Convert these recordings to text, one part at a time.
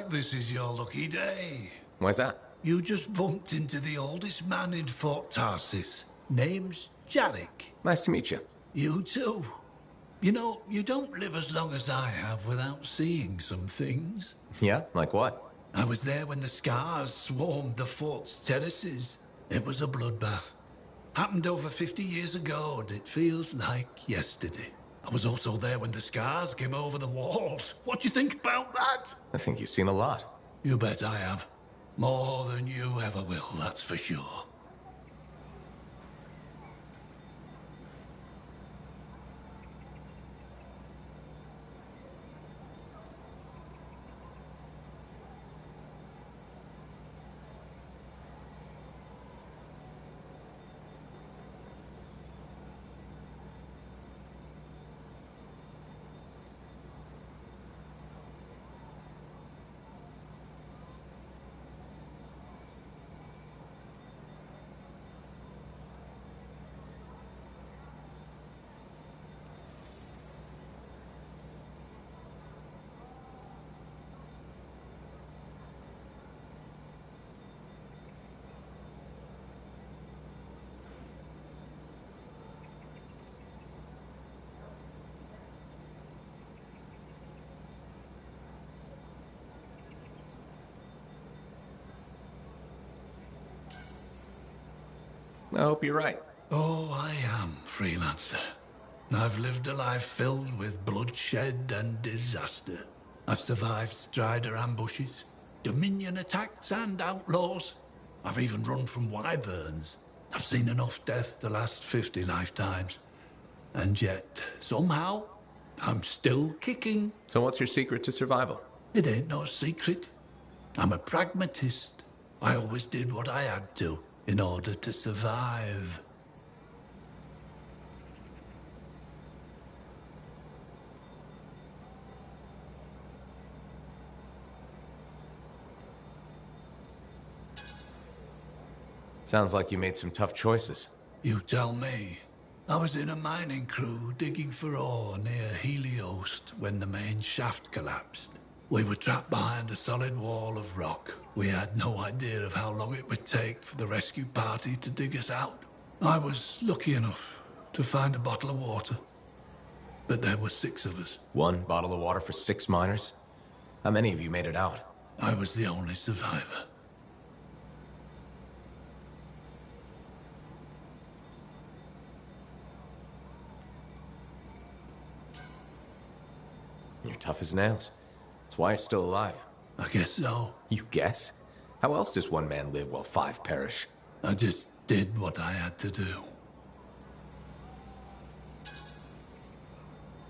like this is your lucky day. Why's that? You just bumped into the oldest man in Fort Tarsis. Name's Jarek. Nice to meet you. You too. You know, you don't live as long as I have without seeing some things. Yeah? Like what? I was there when the scars swarmed the fort's terraces. It was a bloodbath. Happened over 50 years ago, and it feels like yesterday. I was also there when the scars came over the walls. What do you think about that? I think you've seen a lot. You bet I have. More than you ever will, that's for sure. I hope you're right. Oh, I am, freelancer. I've lived a life filled with bloodshed and disaster. I've survived Strider ambushes, Dominion attacks and outlaws. I've even run from wyverns. I've seen enough death the last 50 lifetimes. And yet, somehow, I'm still kicking. So what's your secret to survival? It ain't no secret. I'm a pragmatist. I always did what I had to in order to survive. Sounds like you made some tough choices. You tell me. I was in a mining crew digging for ore near Heliost when the main shaft collapsed. We were trapped behind a solid wall of rock. We had no idea of how long it would take for the rescue party to dig us out. I was lucky enough to find a bottle of water. But there were 6 of us. 1 bottle of water for 6 miners? How many of you made it out? I was the only survivor. You're tough as nails. That's why you're still alive. I guess so. You guess? How else does one man live while 5 perish? I just did what I had to do.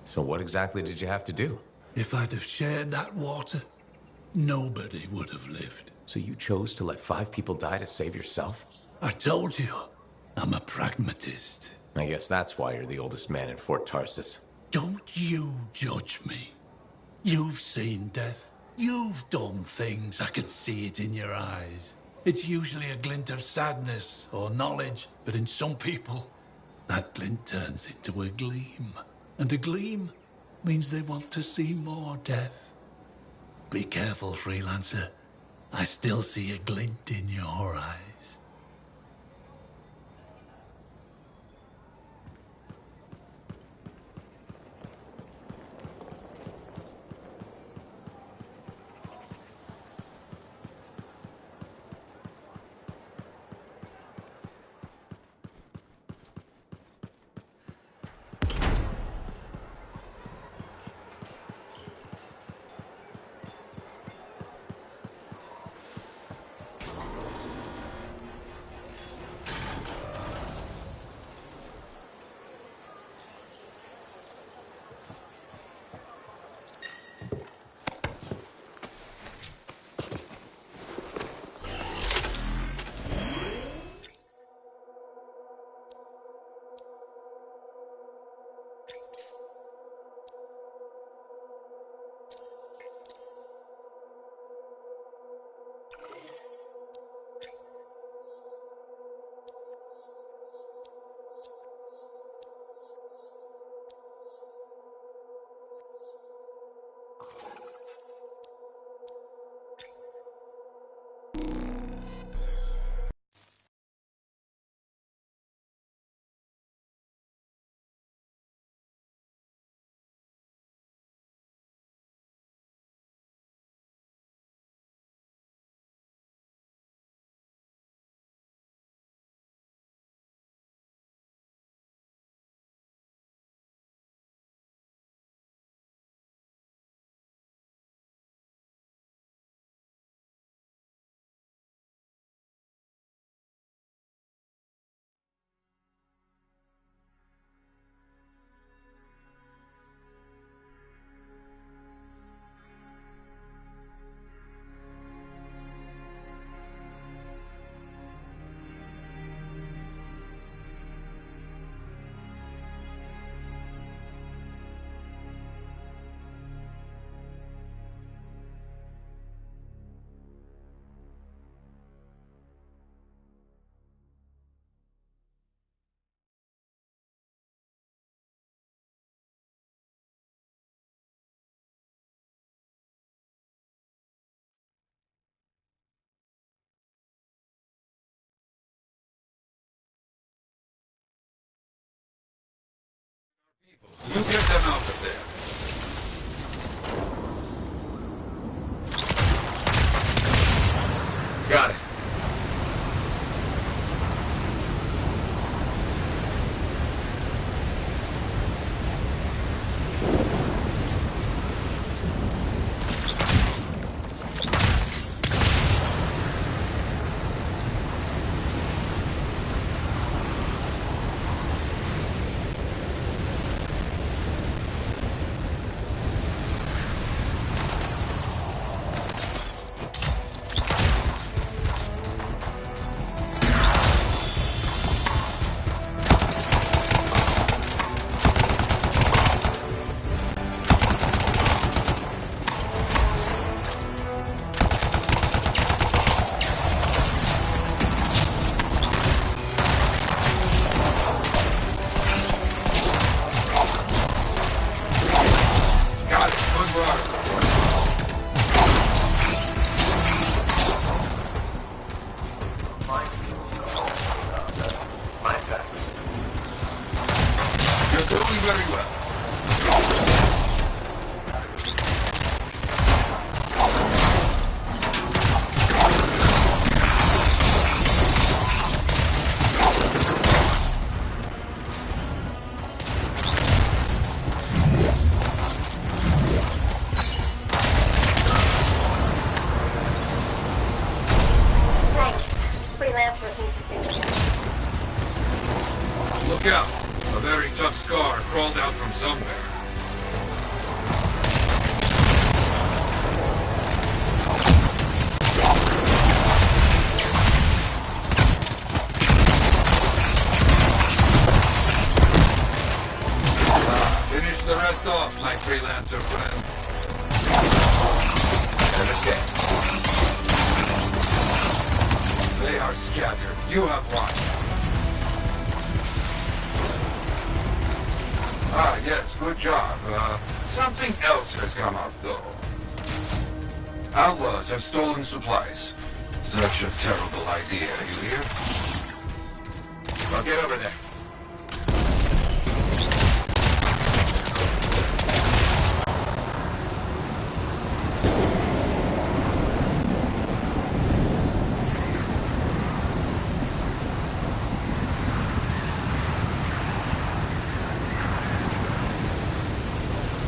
So what exactly did you have to do? If I'd have shared that water, nobody would have lived. So you chose to let 5 people die to save yourself? I told you, I'm a pragmatist. I guess that's why you're the oldest man in Fort Tarsis. Don't you judge me. You've seen death. You've done things. I can see it in your eyes. It's usually a glint of sadness or knowledge, but in some people, that glint turns into a gleam. And a gleam means they want to see more death. Be careful, freelancer. I still see a glint in your eyes. You get them out of there. Got it. Look out! A very tough scar crawled out from somewhere. Finish the rest off, my freelancer friend. Understand. They are scattered. You have one. Ah, yes, good job. Something else has come up, though. Outlaws have stolen supplies. Such a terrible idea, you hear? Well, get over there.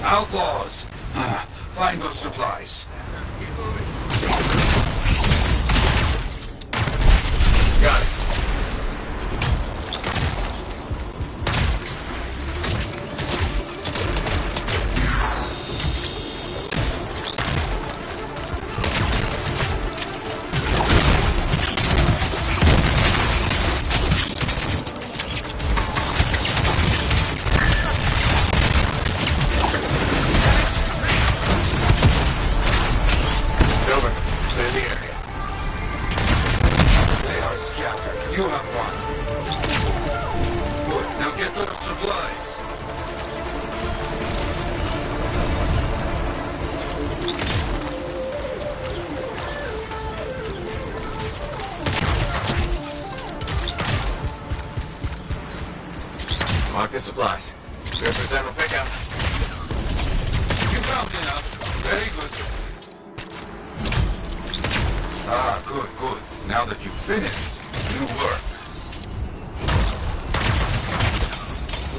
Outlaws! Find those supplies. Got it. Over. Clear the area. They are scattered. You have one. Good. Now get those supplies. Mark the supplies. 0% will pick up. You found enough. Very good. Ah, good, good. Now that you've finished, new work.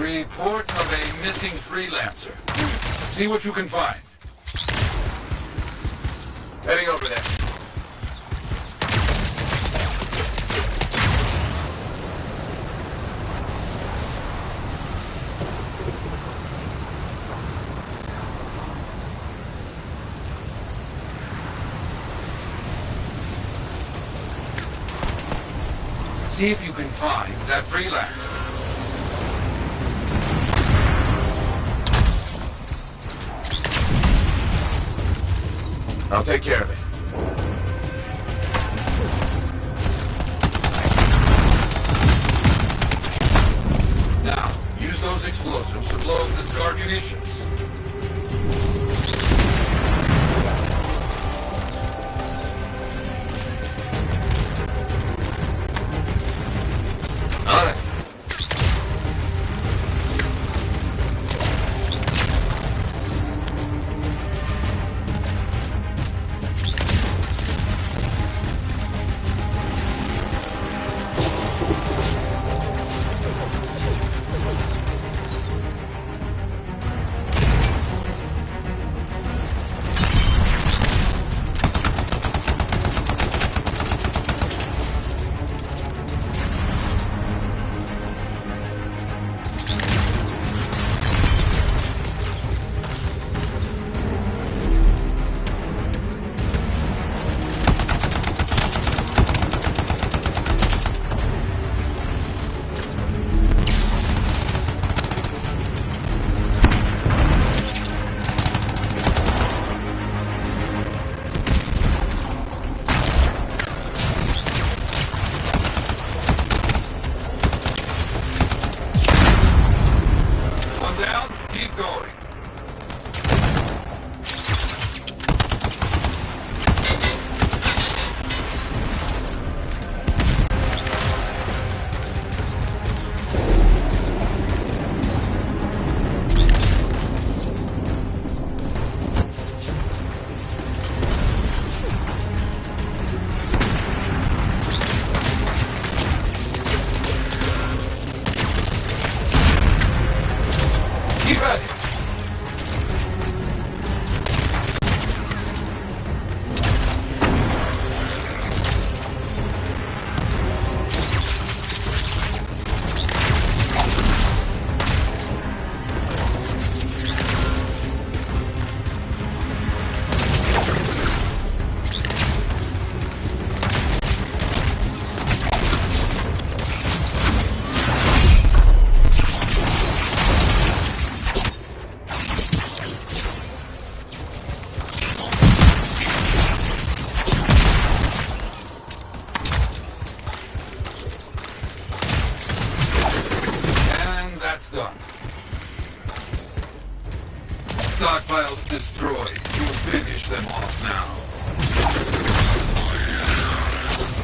Reports of a missing freelancer. See what you can find. Heading over there. See if you can find that freelancer. I'll take care of it. Now, use those explosives to blow up the scar munitions. On it.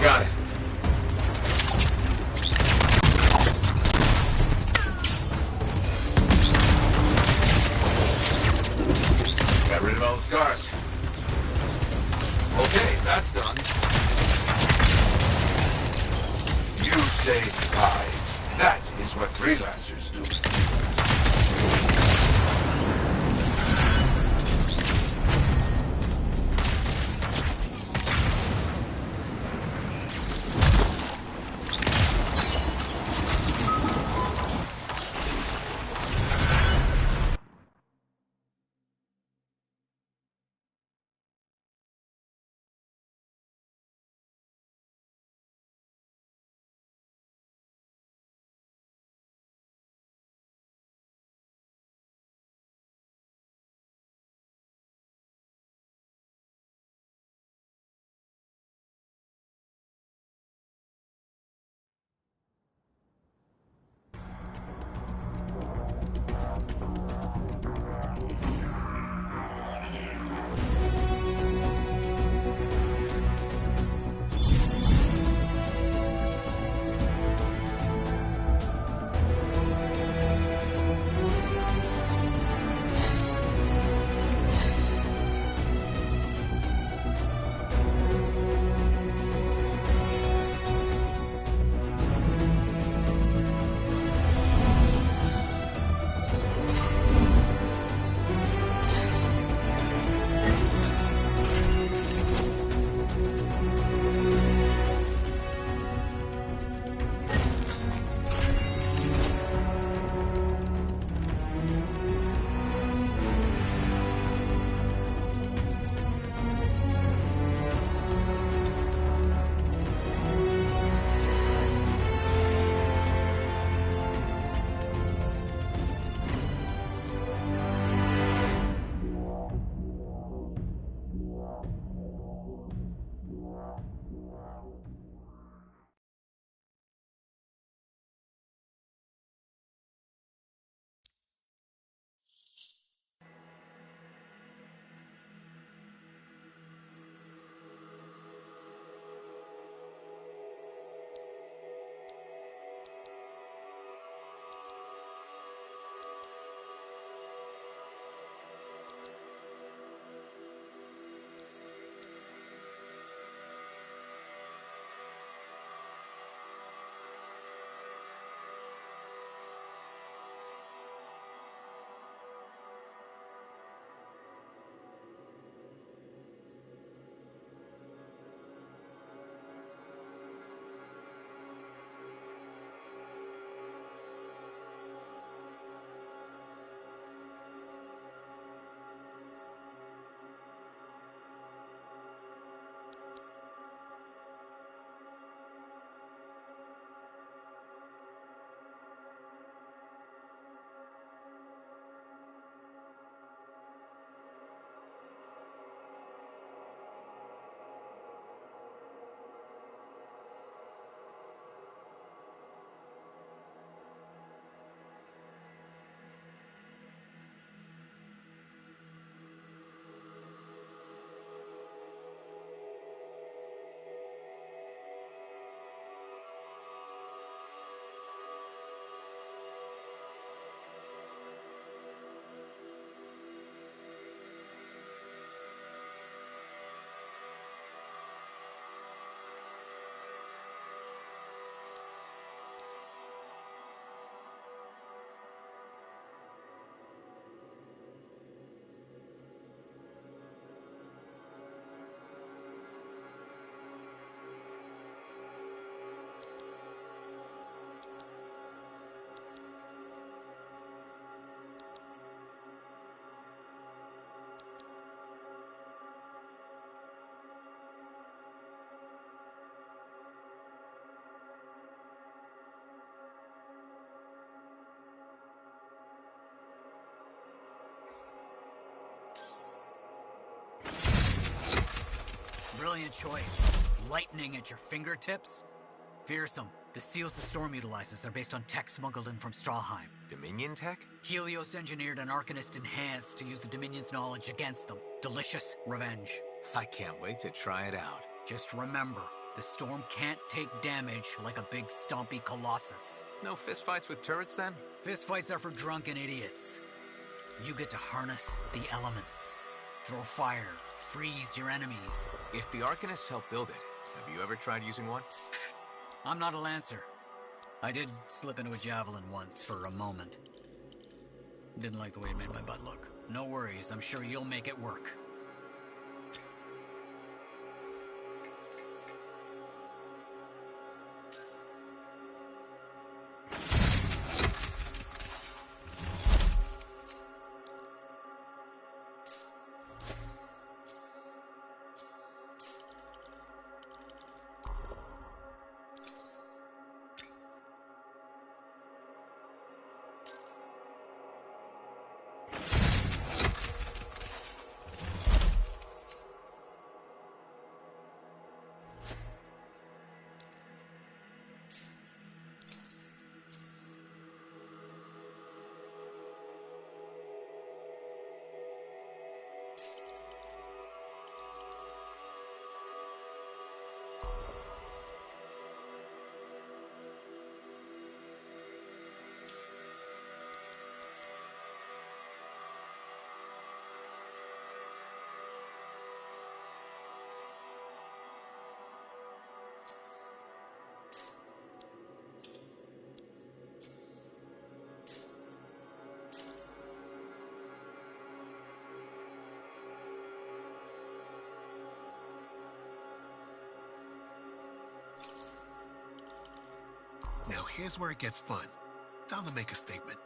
Got it. Got rid of all the scars. Okay, that's done. You saved lives. That is what freelancers do. Brilliant choice. Lightning at your fingertips? Fearsome. The seals the storm utilizes are based on tech smuggled in from Strawheim. Dominion tech? Helios engineered an Arcanist enhanced to use the Dominion's knowledge against them. Delicious revenge. I can't wait to try it out. Just remember, The storm can't take damage like a big stompy colossus. No fistfights with turrets, then? Fistfights are for drunken idiots. You get to harness the elements. Throw fire, freeze your enemies. If the Arcanists helped build it, have you ever tried using one? I'm not a Lancer. I did slip into a javelin once for a moment. Didn't like the way it made my butt look. No worries, I'm sure you'll make it work. Now here's where it gets fun. Time to make a statement.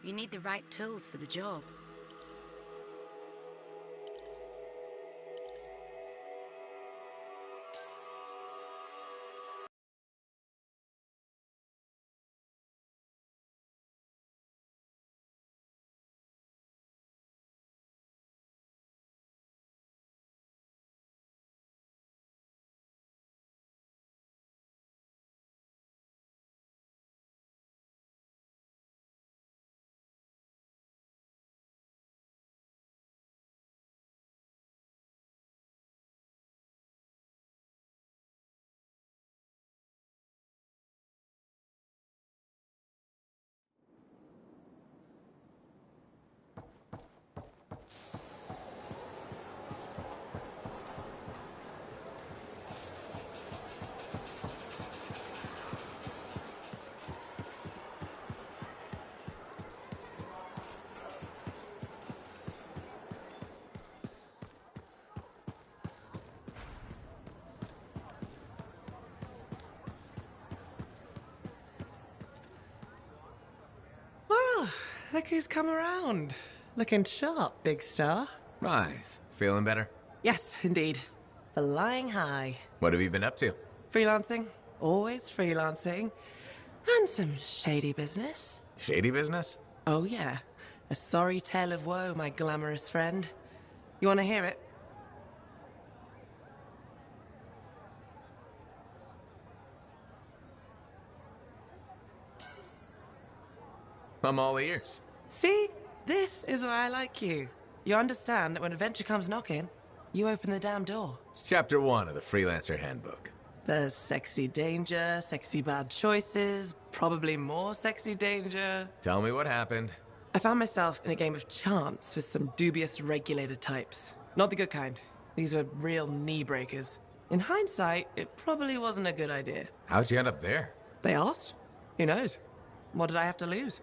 You need the right tools for the job. Look who's come around. Looking sharp, big star. Right. Feeling better? Yes, indeed. Flying high. What have you been up to? Freelancing. Always freelancing. And some shady business. Shady business? Oh, yeah. A sorry tale of woe, my glamorous friend. You want to hear it? I'm all ears. See? This is why I like you. You understand that when adventure comes knocking, you open the damn door. It's chapter 1 of the Freelancer Handbook. There's sexy danger, sexy bad choices, probably more sexy danger. Tell me what happened. I found myself in a game of chance with some dubious regulated types. Not the good kind. These were real knee breakers. In hindsight, it probably wasn't a good idea. How'd you end up there? They asked. Who knows? What did I have to lose?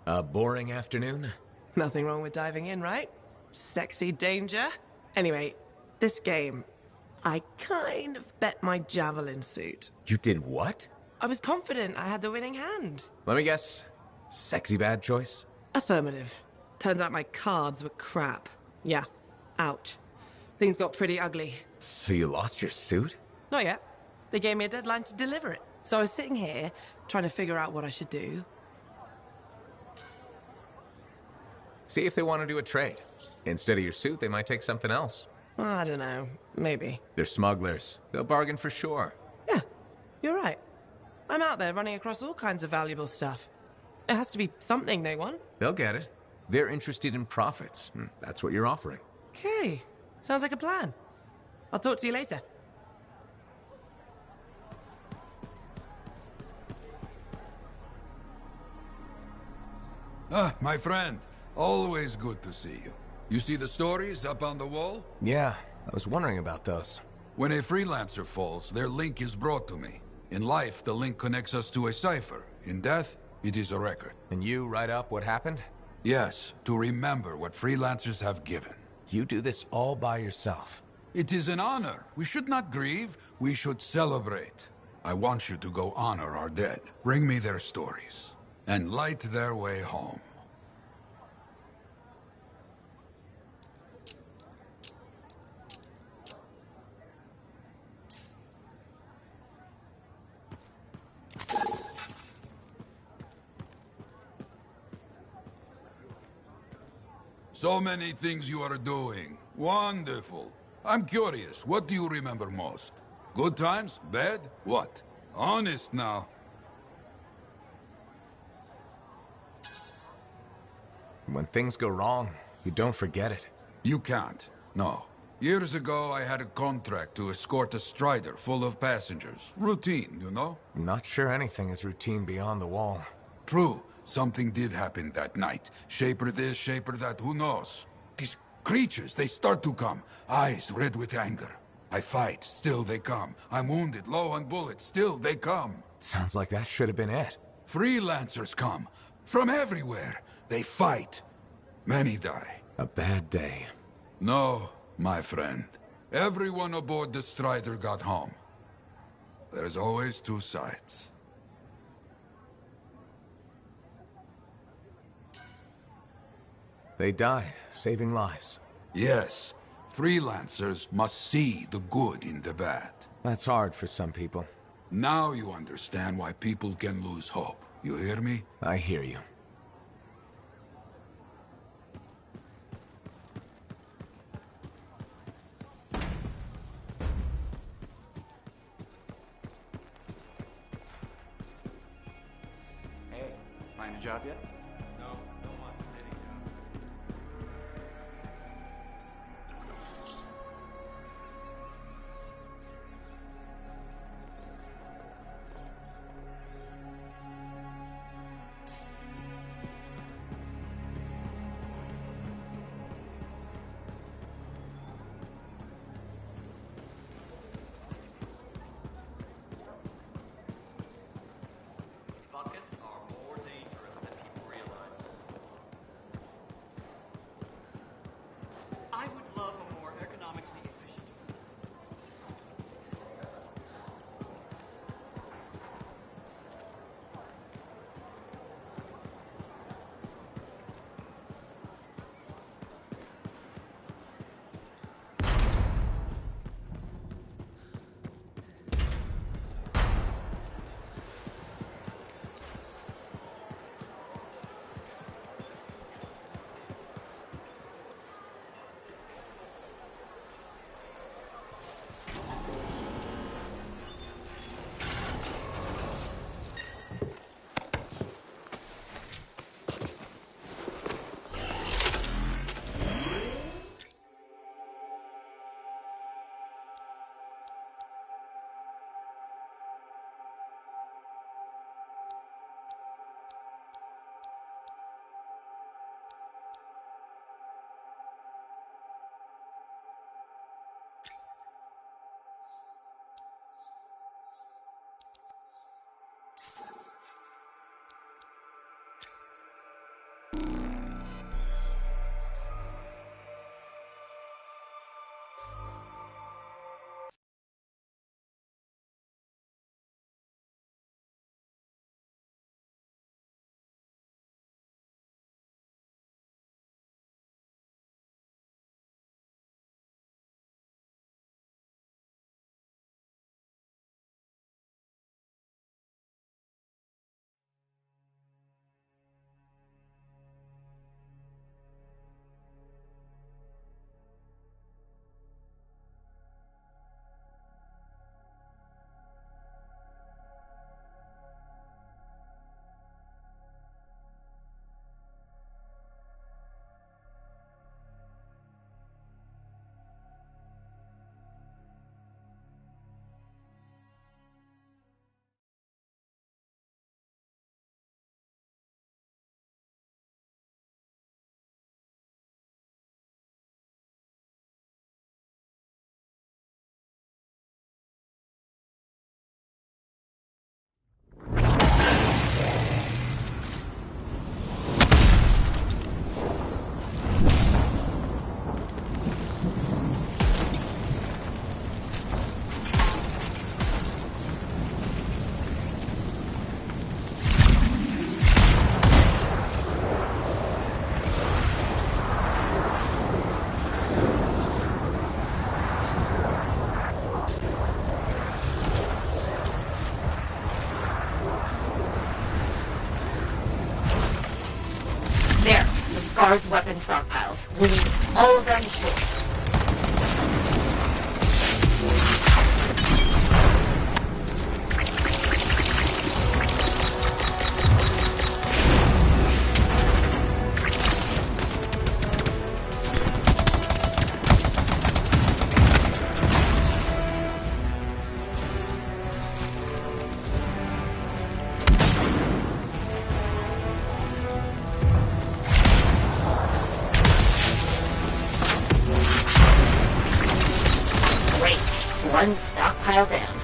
A boring afternoon? Nothing wrong with diving in, right? Sexy danger. Anyway, this game, I kind of bet my javelin suit. You did what? I was confident I had the winning hand. Let me guess. Sexy bad choice? Affirmative. Turns out my cards were crap. Yeah. Ouch. Things got pretty ugly. So you lost your suit? Not yet. They gave me a deadline to deliver it. So I was sitting here, trying to figure out what I should do. See if they want to do a trade. Instead of your suit, they might take something else. I don't know. Maybe. They're smugglers. They'll bargain for sure. Yeah, you're right. I'm out there running across all kinds of valuable stuff. It has to be something they want. They'll get it. They're interested in profits. That's what you're offering. Okay. Sounds like a plan. I'll talk to you later. Ah, my friend. Always good to see you. You see the stories up on the wall? Yeah, I was wondering about those. When a freelancer falls, their link is brought to me. In life, the link connects us to a cipher. In death, It is a record. And you write up what happened? Yes, to remember what freelancers have given. You do this all by yourself. It is an honor. We should not grieve. We should celebrate. I want you to go honor our dead. Bring me their stories. And light their way home. So many things you are doing. Wonderful. I'm curious, what do you remember most? Good times? Bad? What? Honest now. When things go wrong, you don't forget it. You can't. No. Years ago, I had a contract to escort a Strider full of passengers. Routine, you know? I'm not sure anything is routine beyond the wall. True. Something did happen that night. Shaper this, shaper that, who knows? These creatures, they start to come. Eyes red with anger. I fight, still they come. I'm wounded, low on bullets, still they come. Sounds like that should have been it. Freelancers come. From everywhere. They fight. Many die. A bad day. No, my friend. Everyone aboard the Strider got home. There's always two sides. They died, saving lives. Yes. Freelancers must see the good in the bad. That's hard for some people. Now you understand why people can lose hope. You hear me? I hear you. Hey, find a job yet? Buckets are more dangerous than people Scar's weapon stockpiles. We need all of them destroyed. One stockpile down.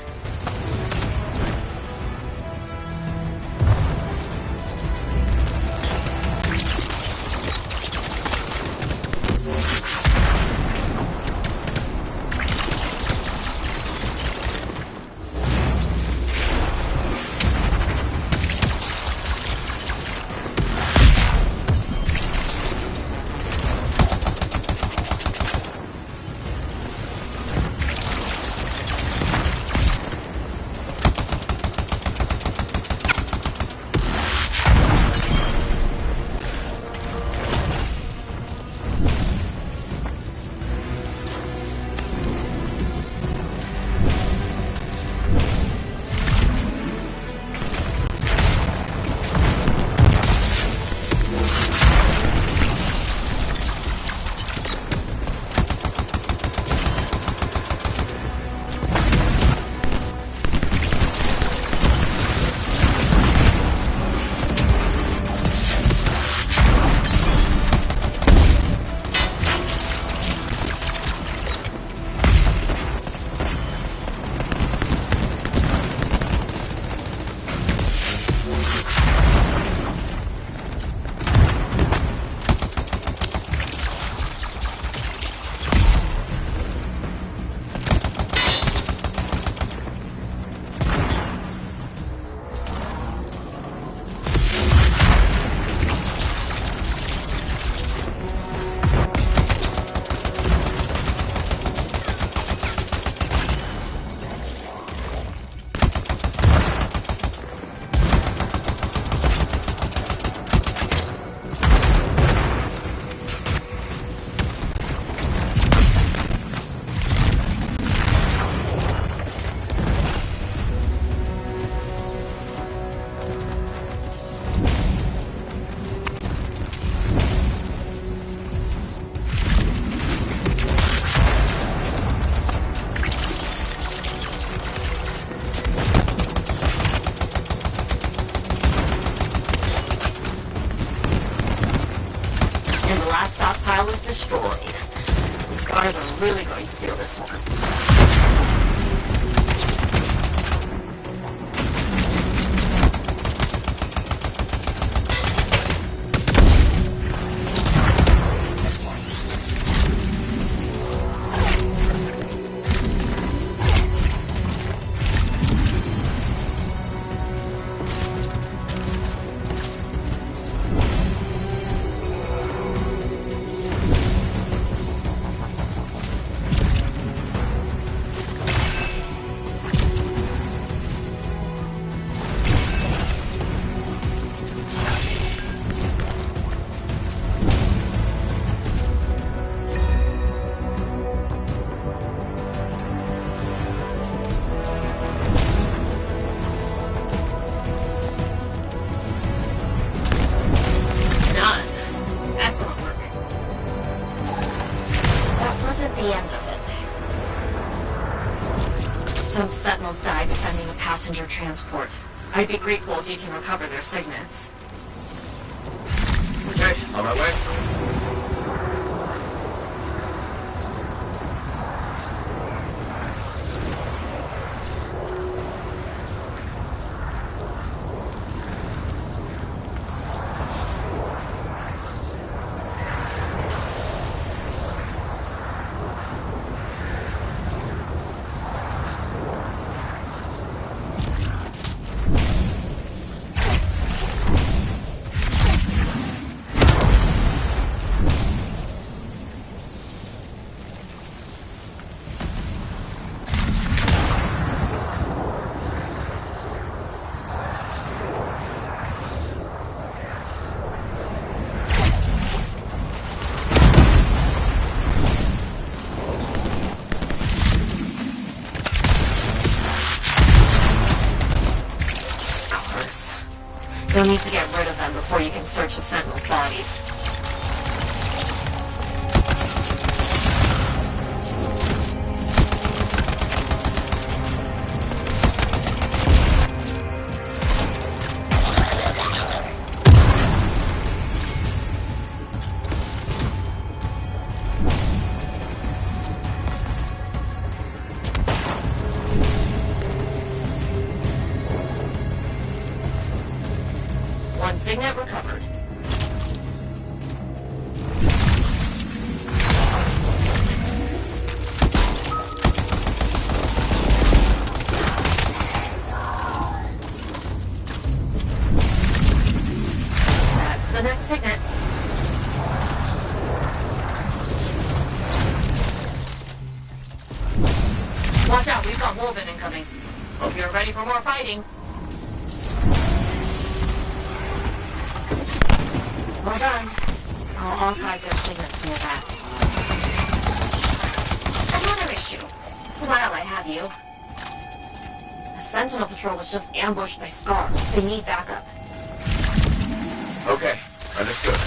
Was destroyed. The Scars are really going to feel this one. Some Sentinels died defending a passenger transport. I'd be grateful if you can recover their signets. Okay, on my way. You'll need to get rid of them before you can search the Sentinels' bodies. One signet recovered. That's the next signet. Watch out, we've got Wolven incoming. Hope you're ready for more fighting. Well done. I'll archive their signets near that. Another issue. While I have you. The Sentinel Patrol was just ambushed by scars. They need backup. Okay, understood.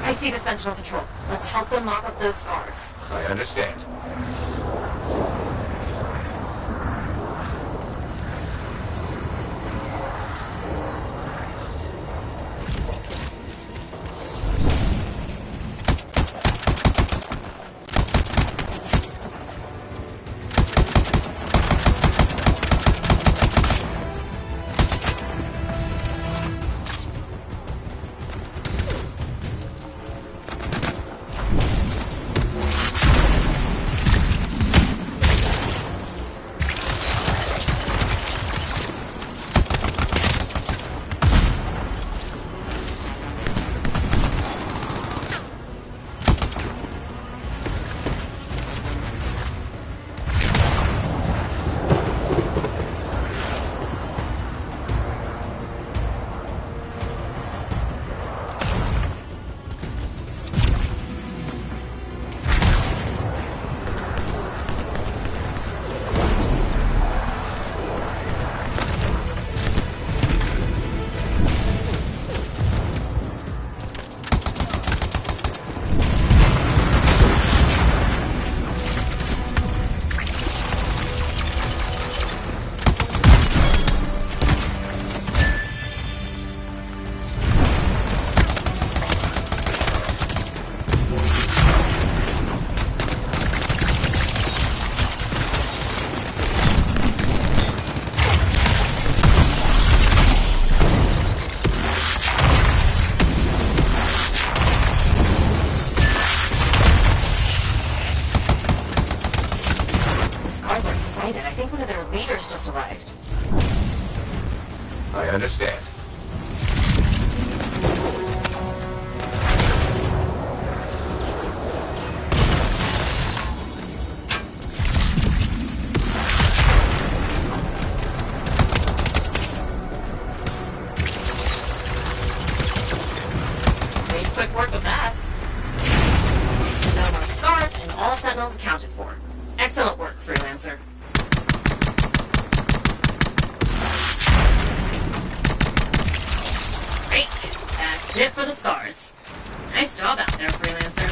I see the Sentinel Patrol. Let's help them mop up those scars. I understand. I think one of their leaders just arrived. I understand. Made quick work of that. No more scars and all sentinels accounted for. Excellent work, Freelancer. Great. That's it for the scars. Nice job out there, Freelancer.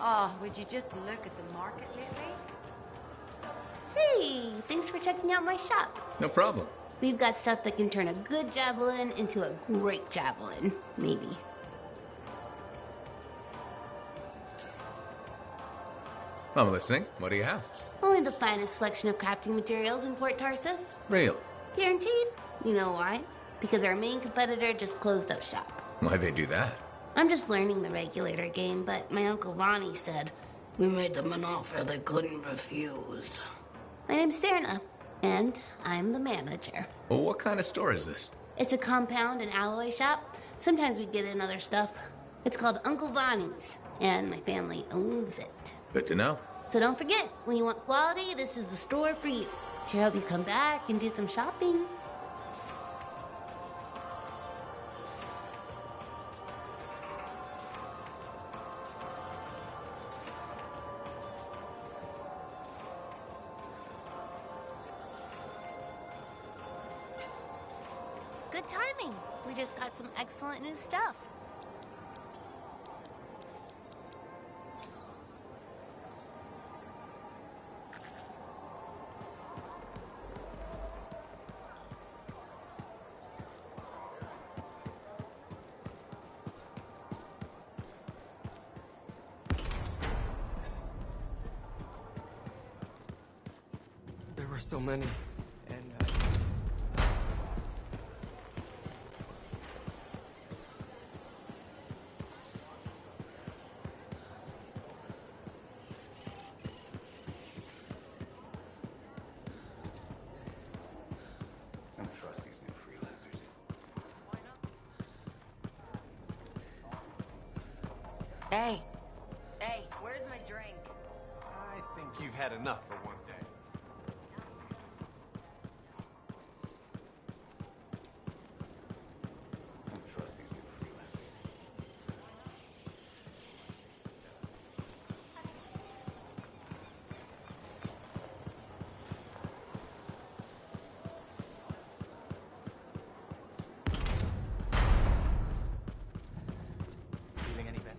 Oh, would you just look at the market lately? Hey, thanks for checking out my shop. No problem. We've got stuff that can turn a good javelin into a great javelin. Maybe. I'm listening. What do you have? Only the finest selection of crafting materials in Port Tarsus. Real. Guaranteed. You know why? Because our main competitor just closed up shop. Why'd they do that? I'm just learning the regulator game, but my Uncle Ronnie said, we made them an offer they couldn't refuse. My name's Serna, and I'm the manager. Well, what kind of store is this? It's a compound and alloy shop. Sometimes we get in other stuff. It's called Uncle Ronnie's, and my family owns it. Good to know. So don't forget, when you want quality, this is the store for you. Sure hope you come back and do some shopping. Good timing. We just got some excellent new stuff. There were so many, and I don't trust these new freelancers. Hey. Hey, where's my drink? I think you've had enough for one day. I don't trust these new freelancers. Feeling any better?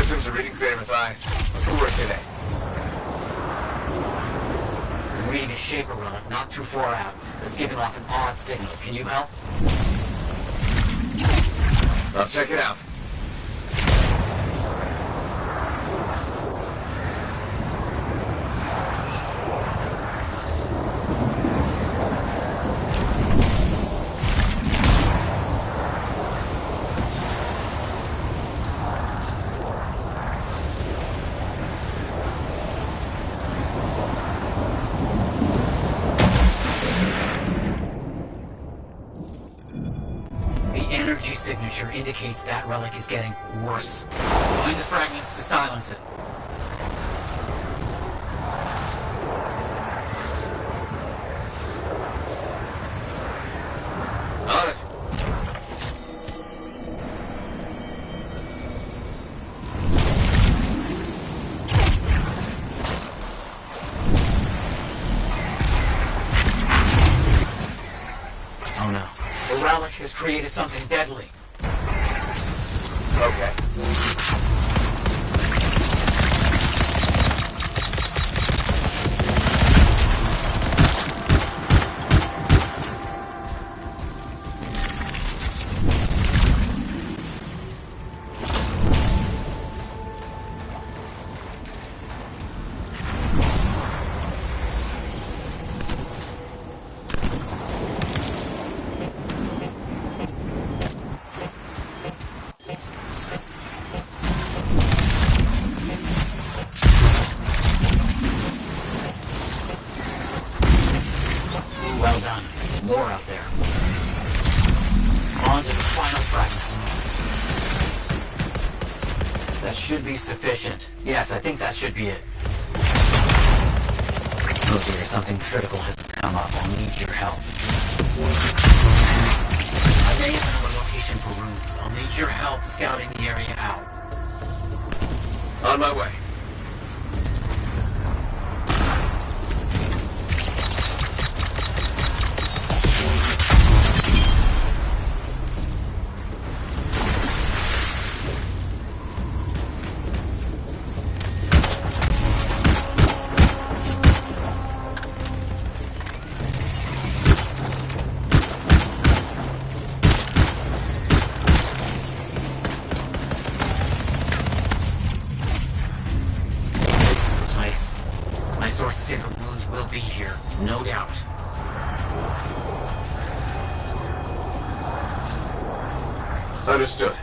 Systems are reading clear with eyes. What's the word today? I'm reading a Shaper relic not too far out. It's giving off an odd signal. Can you help? I'll check it out. Signature indicates that relic is getting worse. Find the fragments to silence it. On it. Oh no. The relic has created something deadly. Okay. Well done. More out there. On to the final fragment. That should be sufficient. Yes, I think that should be it. Oh dear, something critical has come up. I'll need your help. I may have another location for rooms. I'll need your help scouting the area out. On my way. Sources say the ruins will be here, no doubt. Understood.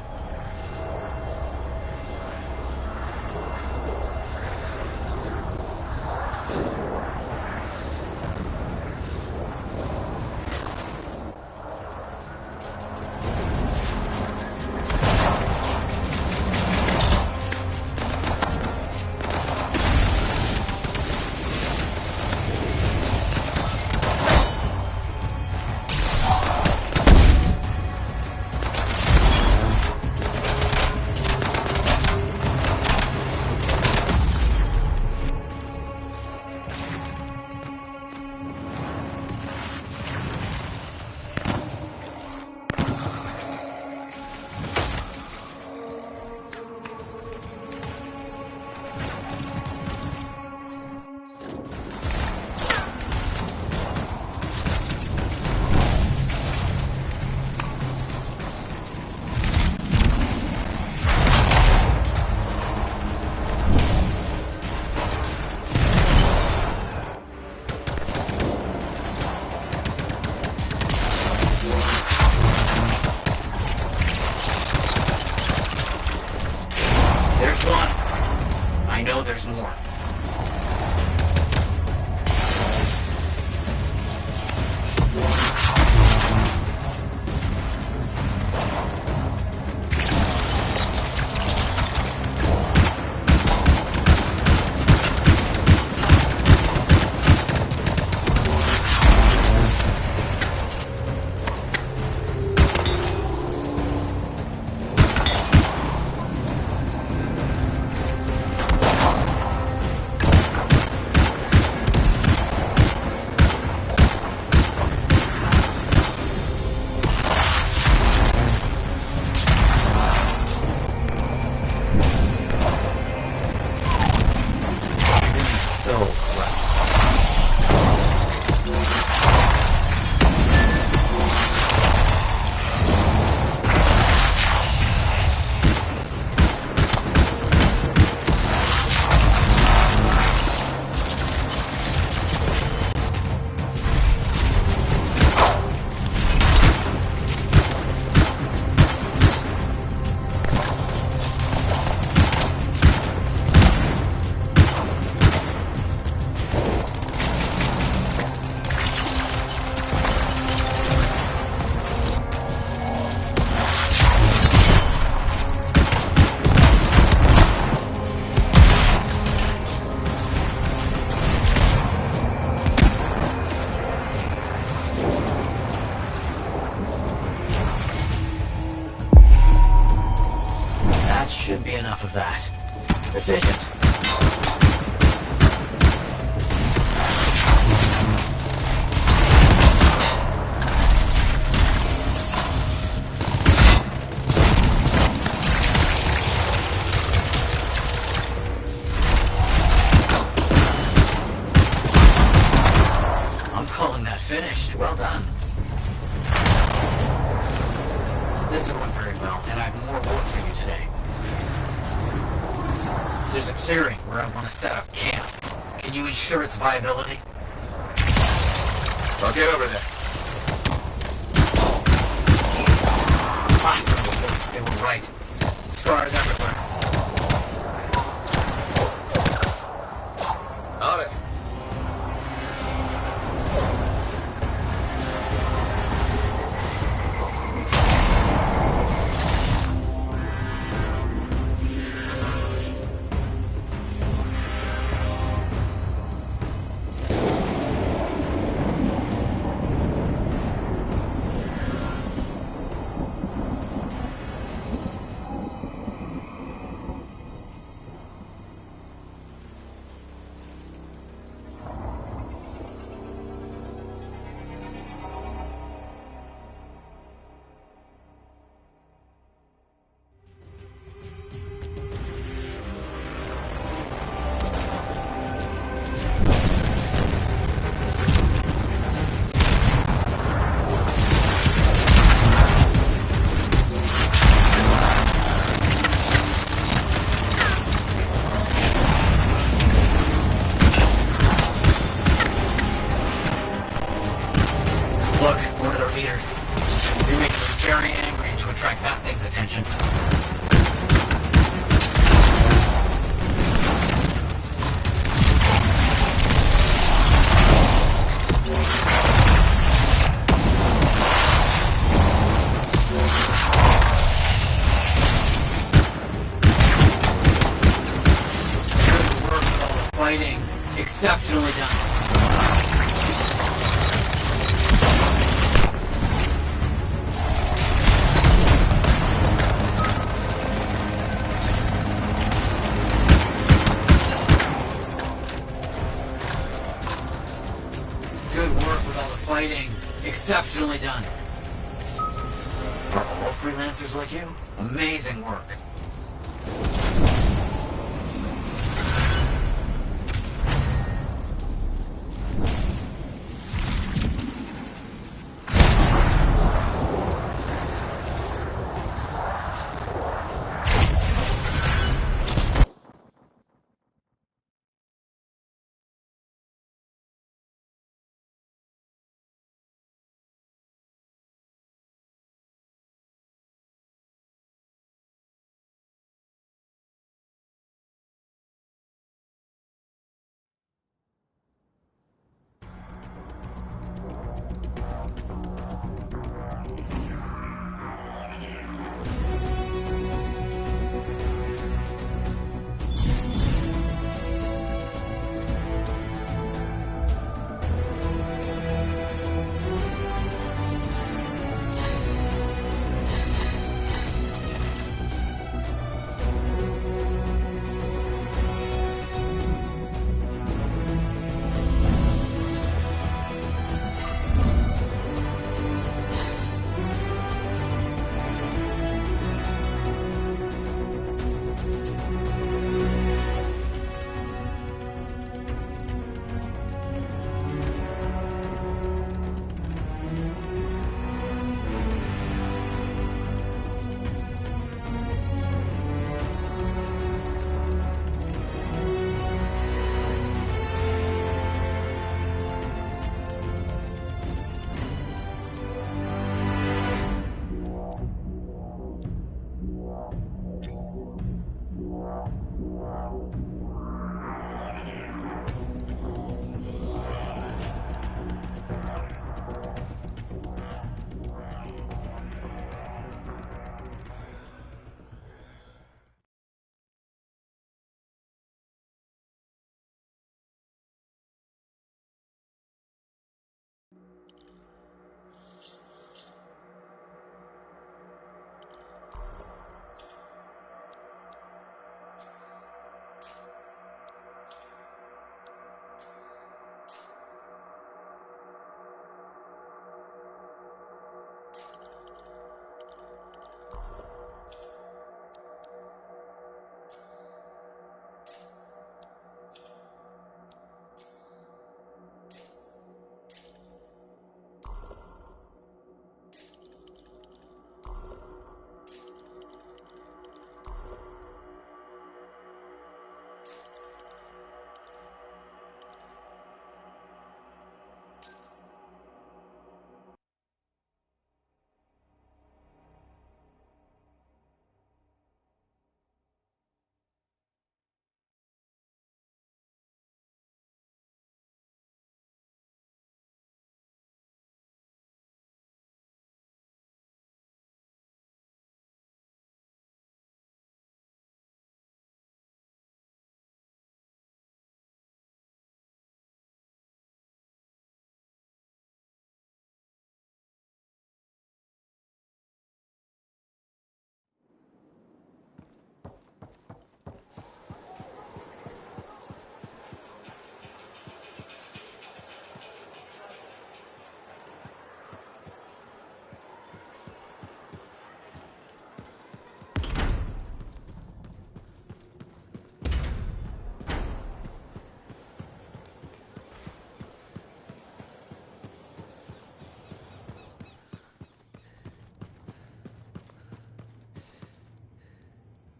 There's more. That should be enough of that. Efficient. I'm calling that finished. Well done. This isn't going very well, and I have more work for you today. There's a clearing where I want to set up camp. Can you ensure its viability? I'll get over there. Hospital reports, they were right. Scars everywhere. On it. Look, one of their leaders. They make them very angry to attract that thing's attention. Good work with all the fighting. Exceptionally done. Good work with all the fighting. Exceptionally done. For all freelancers like you, amazing work.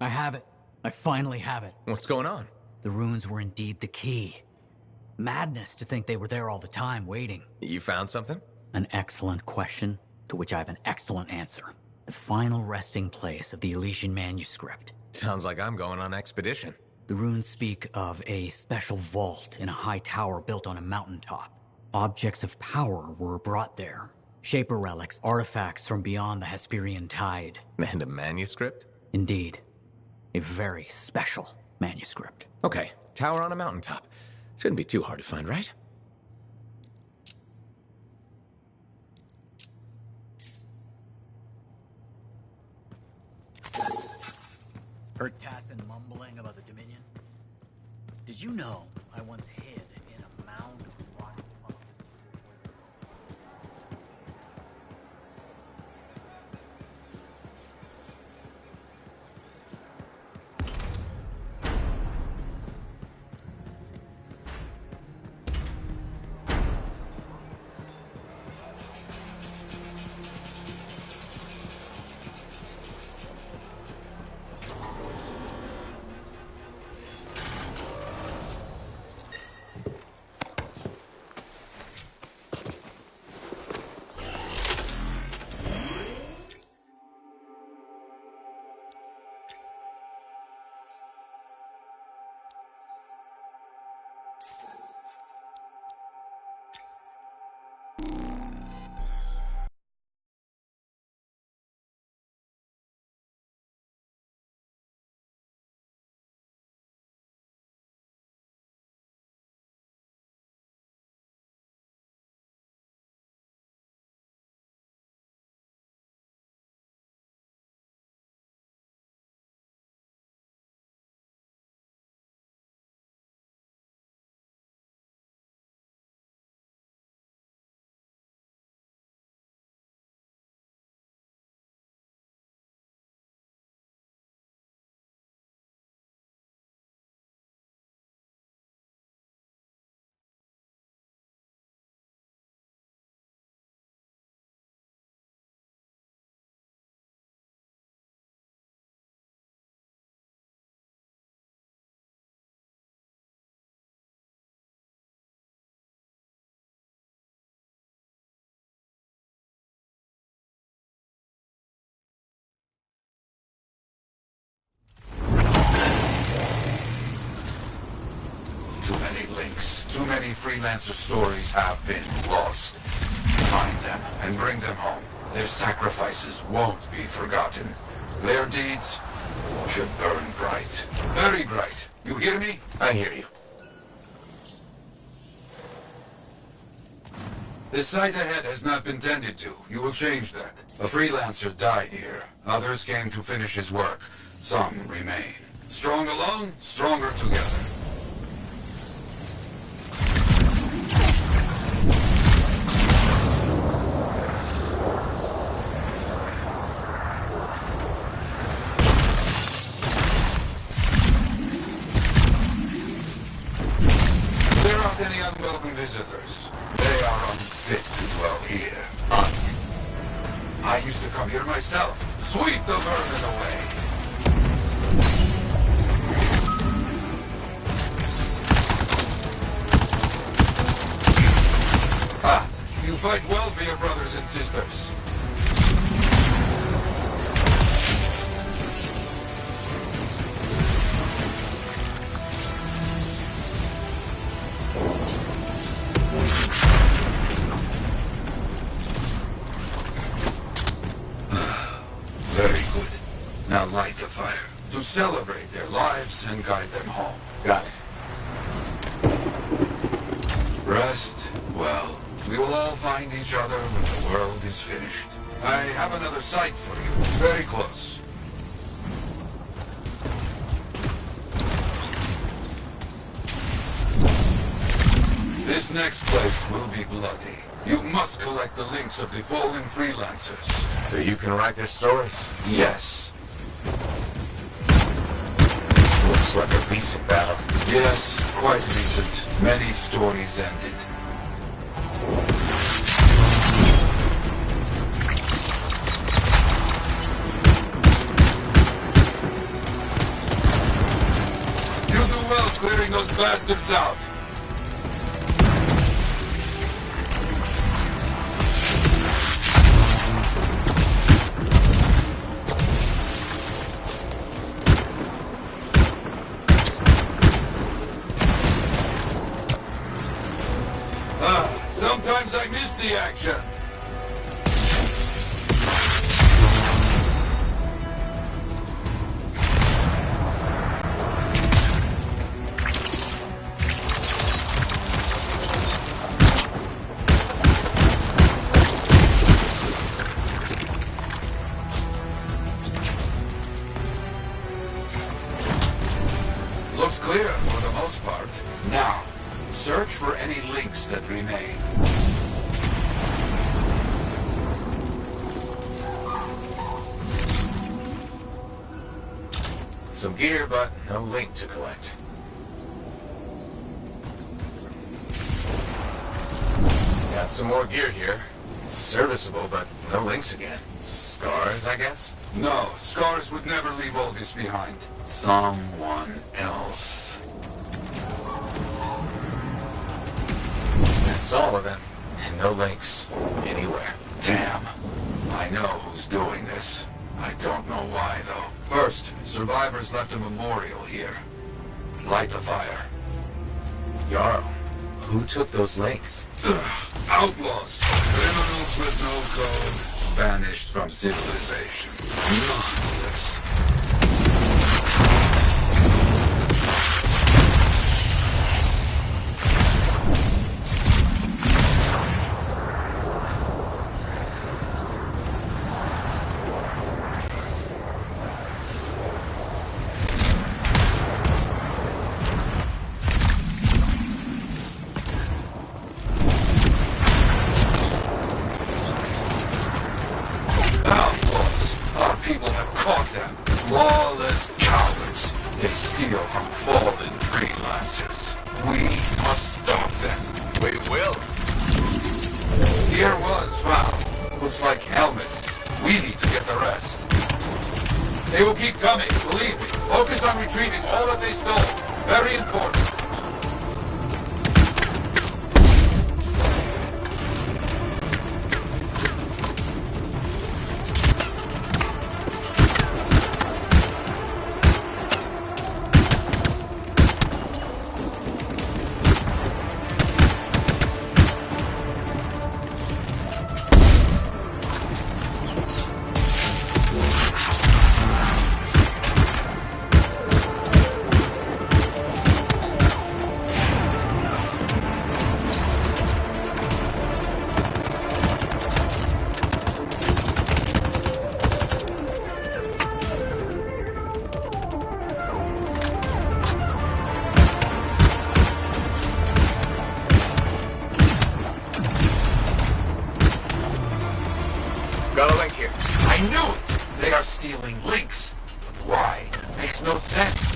I have it. I finally have it. What's going on? The runes were indeed the key. Madness to think they were there all the time, waiting. You found something? An excellent question, to which I have an excellent answer. The final resting place of the Elysian manuscript. Sounds like I'm going on expedition. The runes speak of a special vault in a high tower built on a mountaintop. Objects of power were brought there. Shaper relics, artifacts from beyond the Hesperian tide. And a manuscript? Indeed. A very special manuscript. Okay, tower on a mountaintop. Shouldn't be too hard to find, right? Heard Tassin mumbling about the Dominion? Did you know I once hid in a mound of rotten tunnels? Too many links, too many freelancer stories have been lost. Find them and bring them home. Their sacrifices won't be forgotten. Their deeds should burn bright. Very bright. You hear me? I hear you. This site ahead has not been tended to. You will change that. A freelancer died here. Others came to finish his work. Some remain. Strong alone, stronger together. There aren't any unwelcome visitors. They are unfit to dwell here. I used to come here myself. Sweep the vermin away. Ah, you fight well for your brothers and sisters. Very good. Now light the fire to celebrate their lives and guide them home. Got it. Rest, well, we will all find each other when the world is finished. I have another site for you, very close. This next place will be bloody. You must collect the links of the fallen freelancers. So you can write their stories? Yes. Looks like a recent battle. Yes, quite recent. Many stories ended. those bastards out! Sometimes I miss the action. Looks clear for the most part. Now, search for any links that remain. Some gear, but no link to collect. Got some more gear here. It's serviceable, but no links again. Scars, I guess? No, Scars would never leave all this behind. Someone else. That's all of them. And no links anywhere. Damn. I know who's doing this. I don't know why, though. First, survivors left a memorial here. Light the fire. Jarl, who took those links? Outlaws. Criminals with no code. Banished from civilization. Monsters. Lawless cowards. They steal from fallen freelancers. We must stop them. We will. Gear was found. Looks like helmets. We need to get the rest. They will keep coming, believe me. Focus on retrieving all that they stole. Very important. Got a link here. I knew it! They are stealing links. But why? Makes no sense.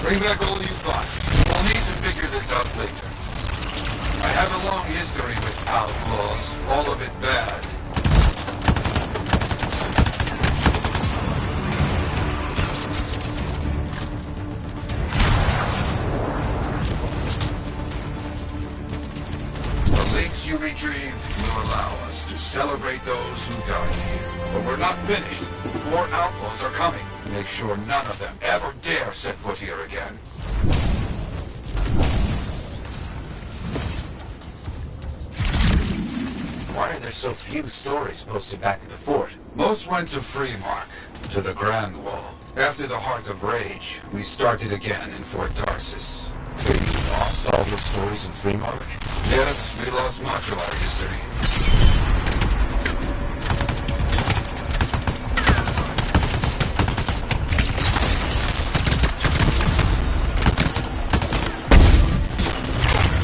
Bring back all you find. We'll need to figure this out later. I have a long history with outlaws, all of it bad. The links you retrieved will allow us to celebrate those who died here. But we're not finished. More outlaws are coming. Make sure none of them ever dare set foot here again. Why are there so few stories posted back at the fort? Most went to Freemark. to the Grand Wall. After the Heart of Rage, we started again in Fort Tarsus. So you lost all those stories in Freemark? Yes, we lost much of our history.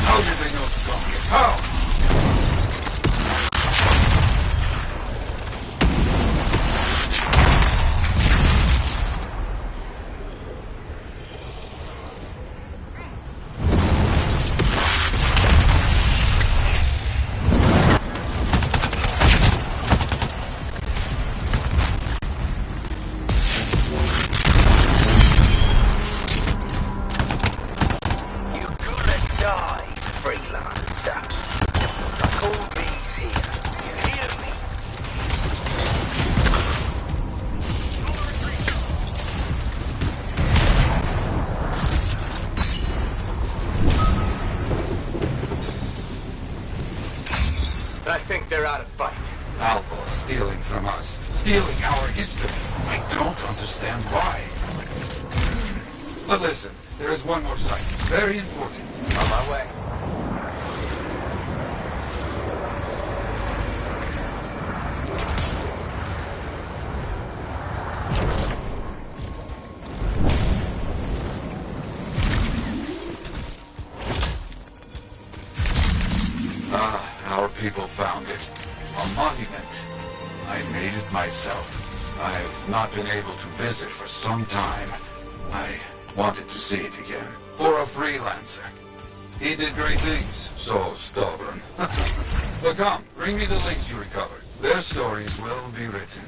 How did they know to come here? How? I think they're out of fight. Alpha stealing from us, stealing our history. I don't understand why. But listen, there is one more site, very important. On my way. Our people found it. A monument. I made it myself. I've not been able to visit for some time. I wanted to see it again. For a freelancer. He did great things. So stubborn. But come, bring me the links you recovered. Their stories will be written.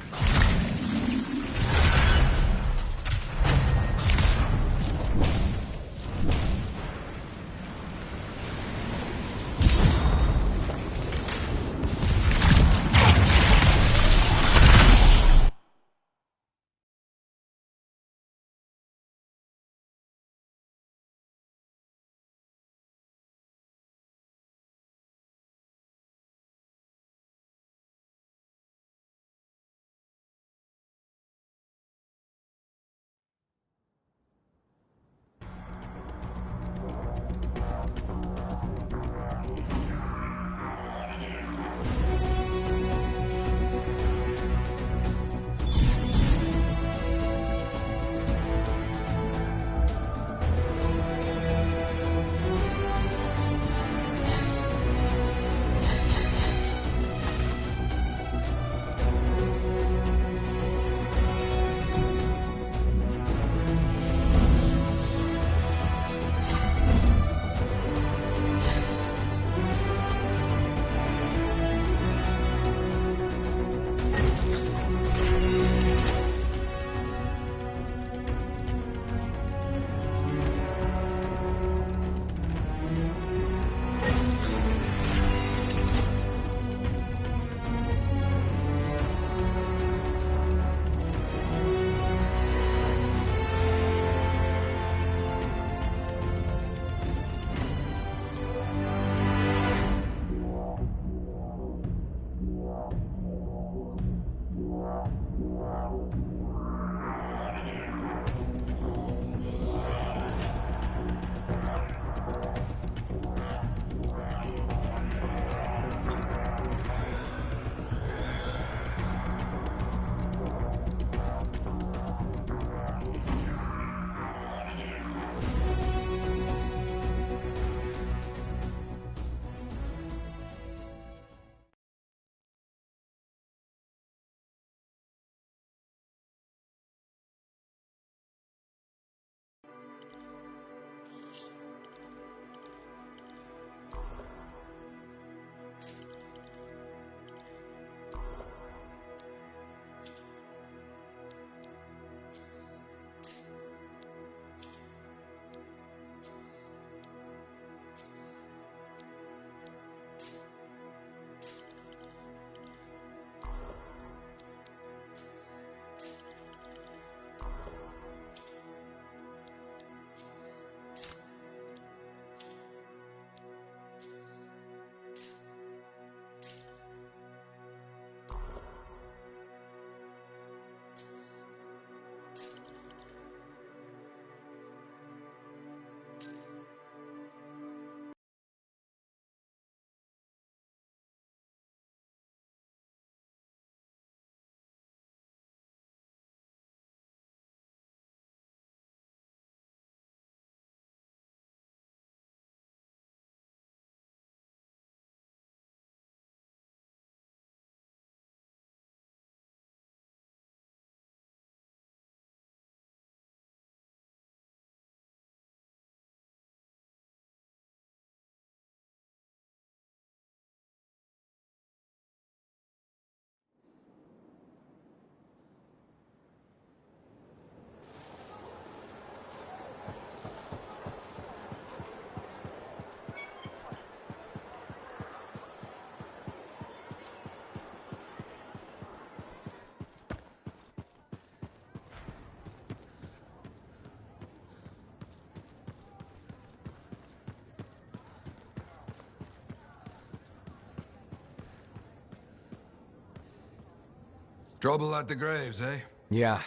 Trouble at the graves, eh? Yeah.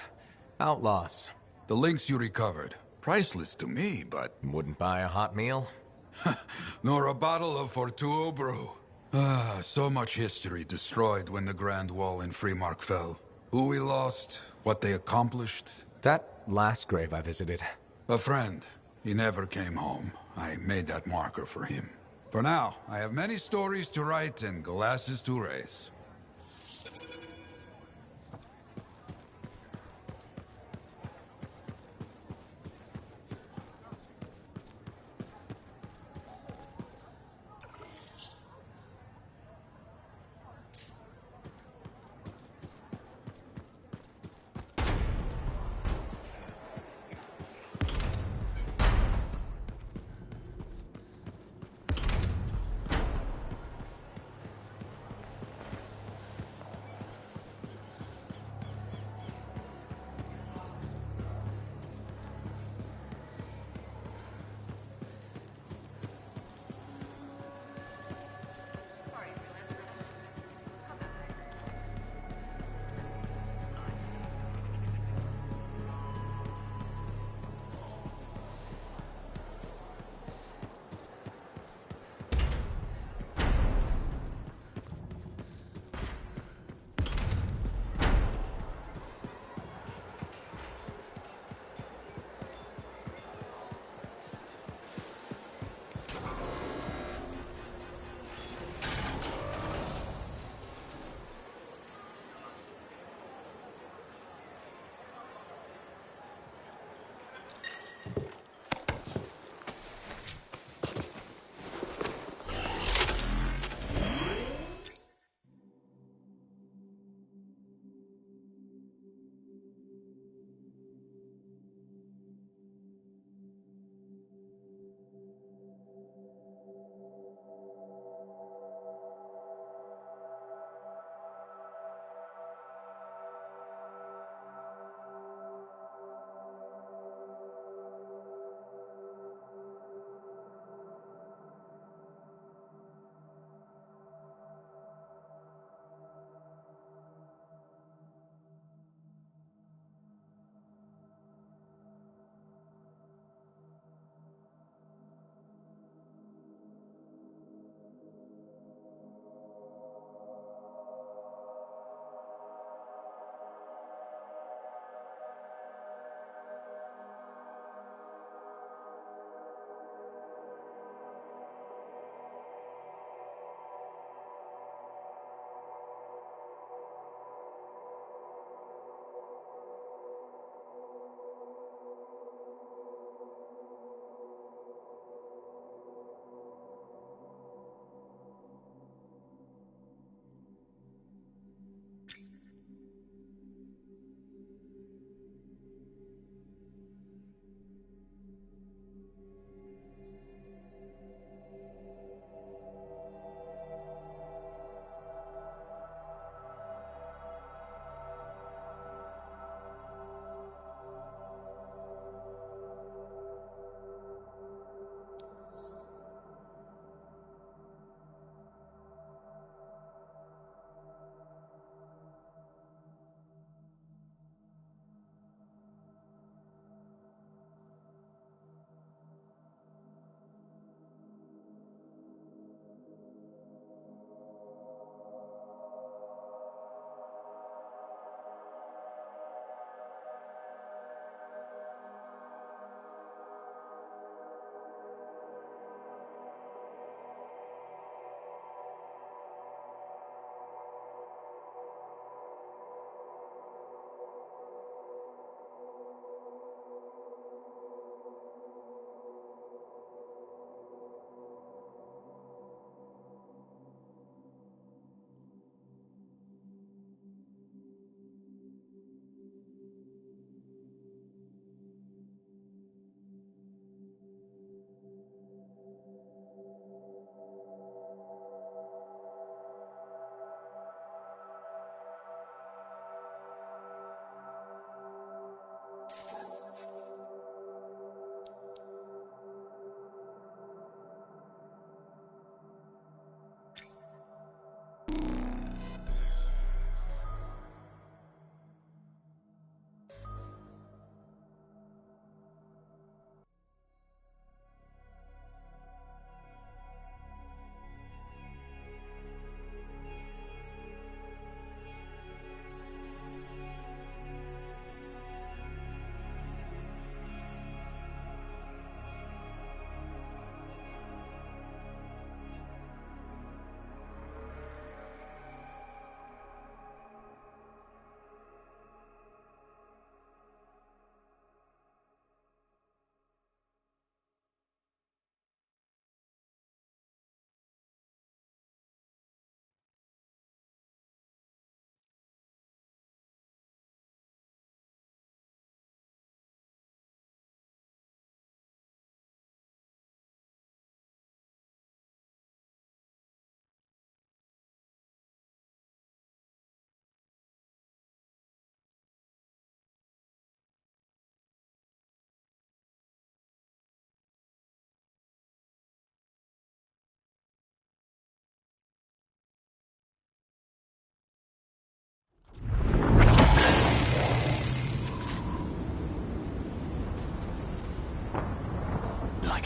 Outlaws. The links you recovered. Priceless to me, but... Wouldn't buy a hot meal? Nor a bottle of Fortuo brew. Ah, so much history destroyed when the Grand Wall in Freemark fell. Who we lost, what they accomplished. That last grave I visited. A friend. He never came home. I made that marker for him. For now, I have many stories to write and glasses to raise.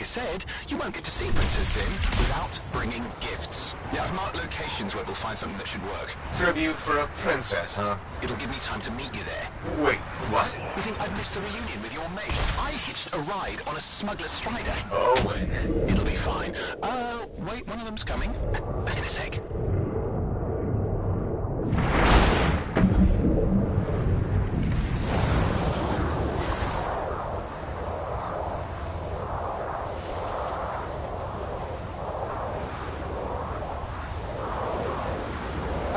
said, you won't get to see Princess Zim without bringing gifts. Yeah, I've marked locations where we'll find something that should work. Tribute for a princess, huh? It'll give me time to meet you there. Wait, what? You think I'd missed the reunion with your mates? I hitched a ride on a smuggler's strider. Owen. It'll be fine. Wait, one of them's coming. In a sec.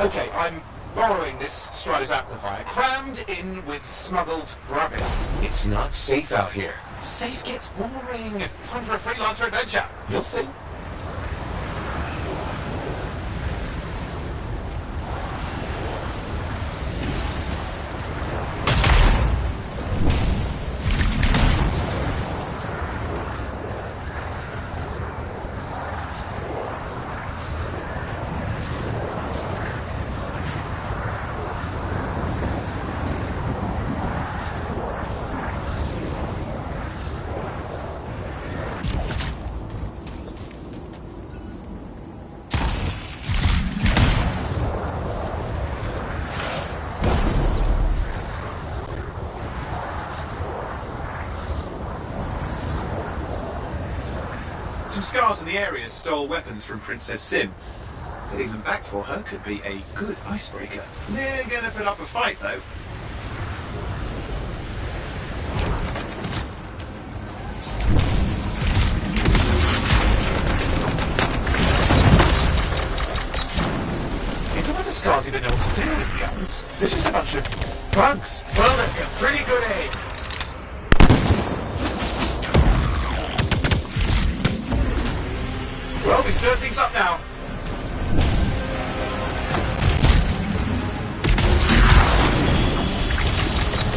Okay, I'm borrowing this Strider's amplifier, crammed in with smuggled rabbits. It's not safe out here. Safe gets boring. Time for a freelancer adventure. You'll see. Some scars in the area stole weapons from Princess Zim. Getting them back for her could be a good icebreaker. They're gonna put up a fight, though. It's a wonder scars even know what to do with guns. They're just a bunch of bugs. Well, they've got pretty good aim. Well, we stir things up now.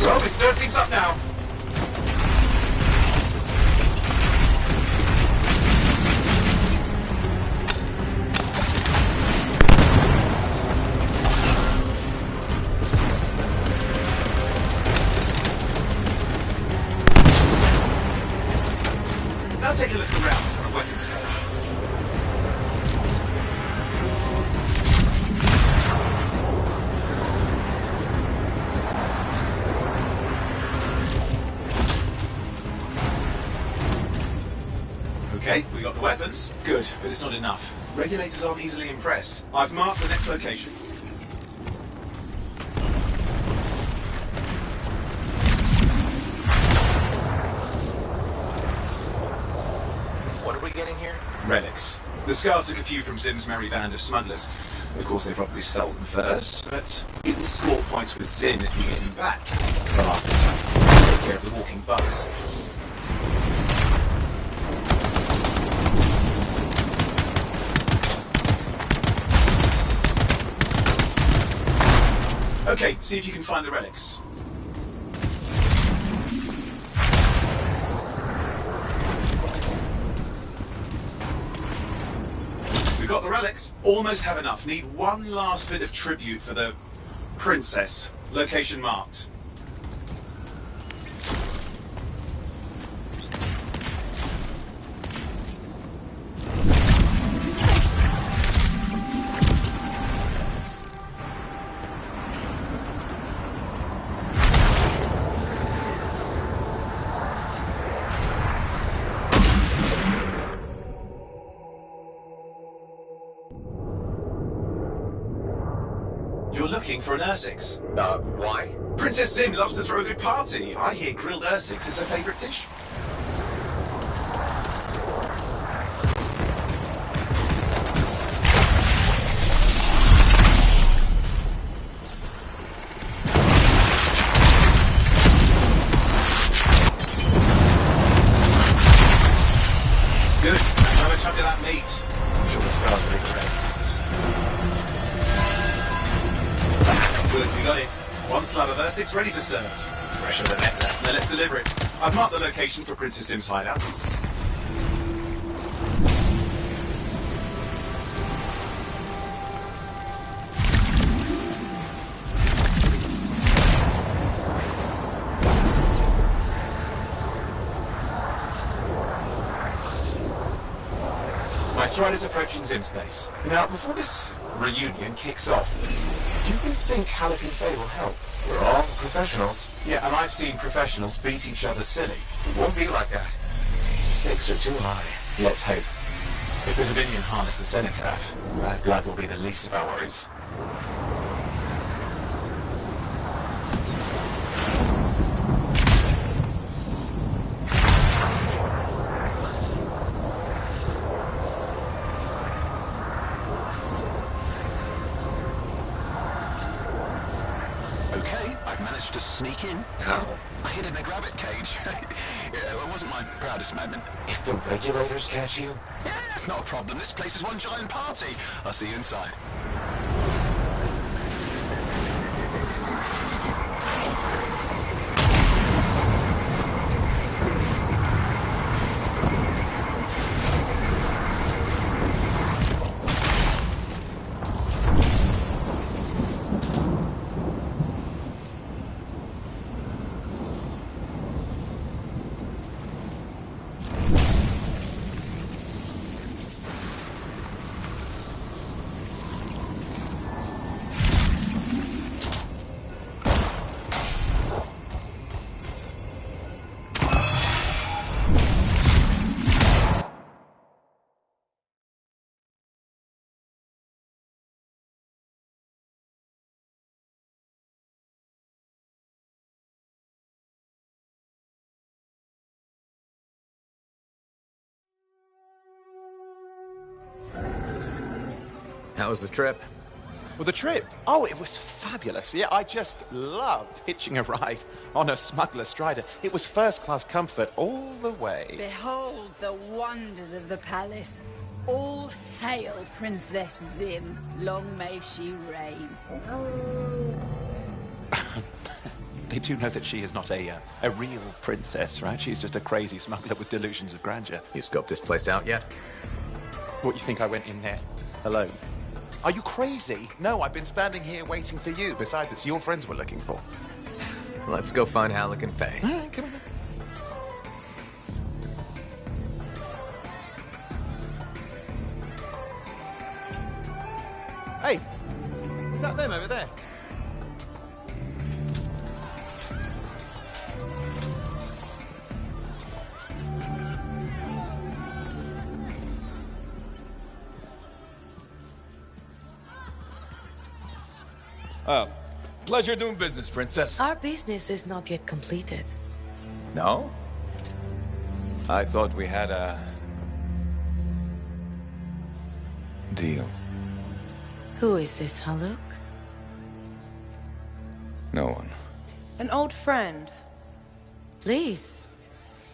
Well, we stir things up now. Now take a look around for a weapons cache. Okay, we got the weapons. Good, but it's not enough. Regulators aren't easily impressed. I've marked the next location. What are we getting here? Relics. The Scars took a few from Zim's merry band of smugglers. Of course, they probably stole them first, but you can score points with Zim if you get them back. Well, after that, take care of the walking bugs. Okay, see if you can find the relics. We've got the relics. Almost have enough. Need one last bit of tribute for the princess. Location marked. You're looking for an Ursix. Why? Princess Zim loves to throw a good party. I hear grilled Ursix is her favourite dish. Good. Have a chunk of that meat. I'm sure the Scars will eat the rest. Good, we got it. One slab of Ursix ready to serve. Fresher the better. Now let's deliver it. I've marked the location for Princess Zim's hideout. Strider's approaching Zim's place. Now, before this reunion kicks off, do you really think Halleck and Faye will help? We're all professionals. Yeah, and I've seen professionals beat each other silly. It won't be like that. The stakes are too high. Let's hope. If the Dominion harness the Cenotaph, that blood will be the least of our worries. Sneak in? How? I hid in a grabbit cage. It wasn't my proudest moment. If the regulators catch you? Yeah, it's not a problem. This place is one giant party. I'll see you inside. How was the trip? Well, the trip? Oh, it was fabulous. Yeah, I just love hitching a ride on a smuggler strider. It was first-class comfort all the way. Behold the wonders of the palace. All hail Princess Zim. Long may she reign. They do know that she is not a real princess, right? She's just a crazy smuggler with delusions of grandeur. You scoped this place out yet? What, you think I went in there alone? Are you crazy? No, I've been standing here waiting for you. Besides, it's your friends we're looking for. Let's go find Halleck and Faye. Come on. Hey, is that them over there? Oh, pleasure doing business, Princess. Our business is not yet completed. No? I thought we had a deal. Who is this, Haluk? No one. An old friend. Please,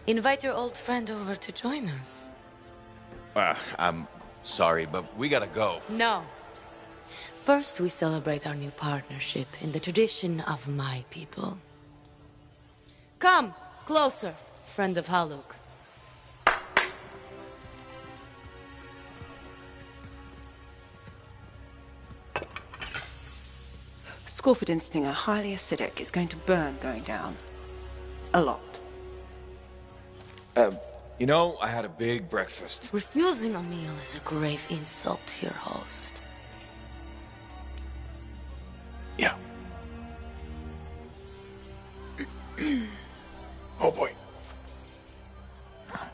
invite your old friend over to join us. I'm sorry, but we gotta go. No. First, we celebrate our new partnership in the tradition of my people. Come, closer, friend of Haluk. Scorpidin stinger, highly acidic. It's going to burn going down. A lot. You know, I had a big breakfast. Refusing a meal is a grave insult to your host. Yeah. Oh boy.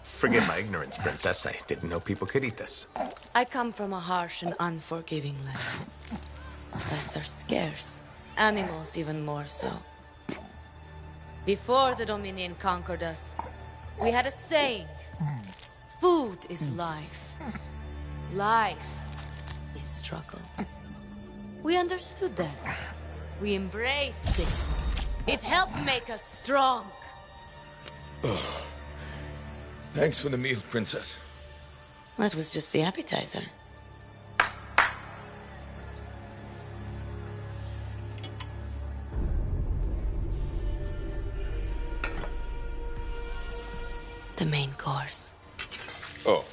Forgive my ignorance, Princess. I didn't know people could eat this. I come from a harsh and unforgiving land. Plants are scarce. Animals even more so. Before the Dominion conquered us, we had a saying. Food is life. Life is struggle. We understood that. We embraced it. It helped make us strong. Thanks for the meal, Princess. That was just the appetizer. The main course. Oh.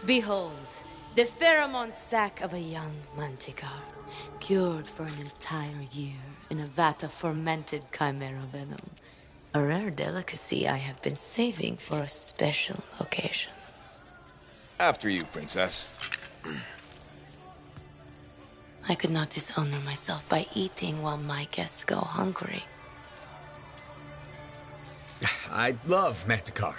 Behold, the pheromone sac of a young manticore, cured for an entire year in a vat of fermented chimera venom. A rare delicacy I have been saving for a special occasion. After you, Princess. I could not dishonor myself by eating while my guests go hungry. I love Manticore.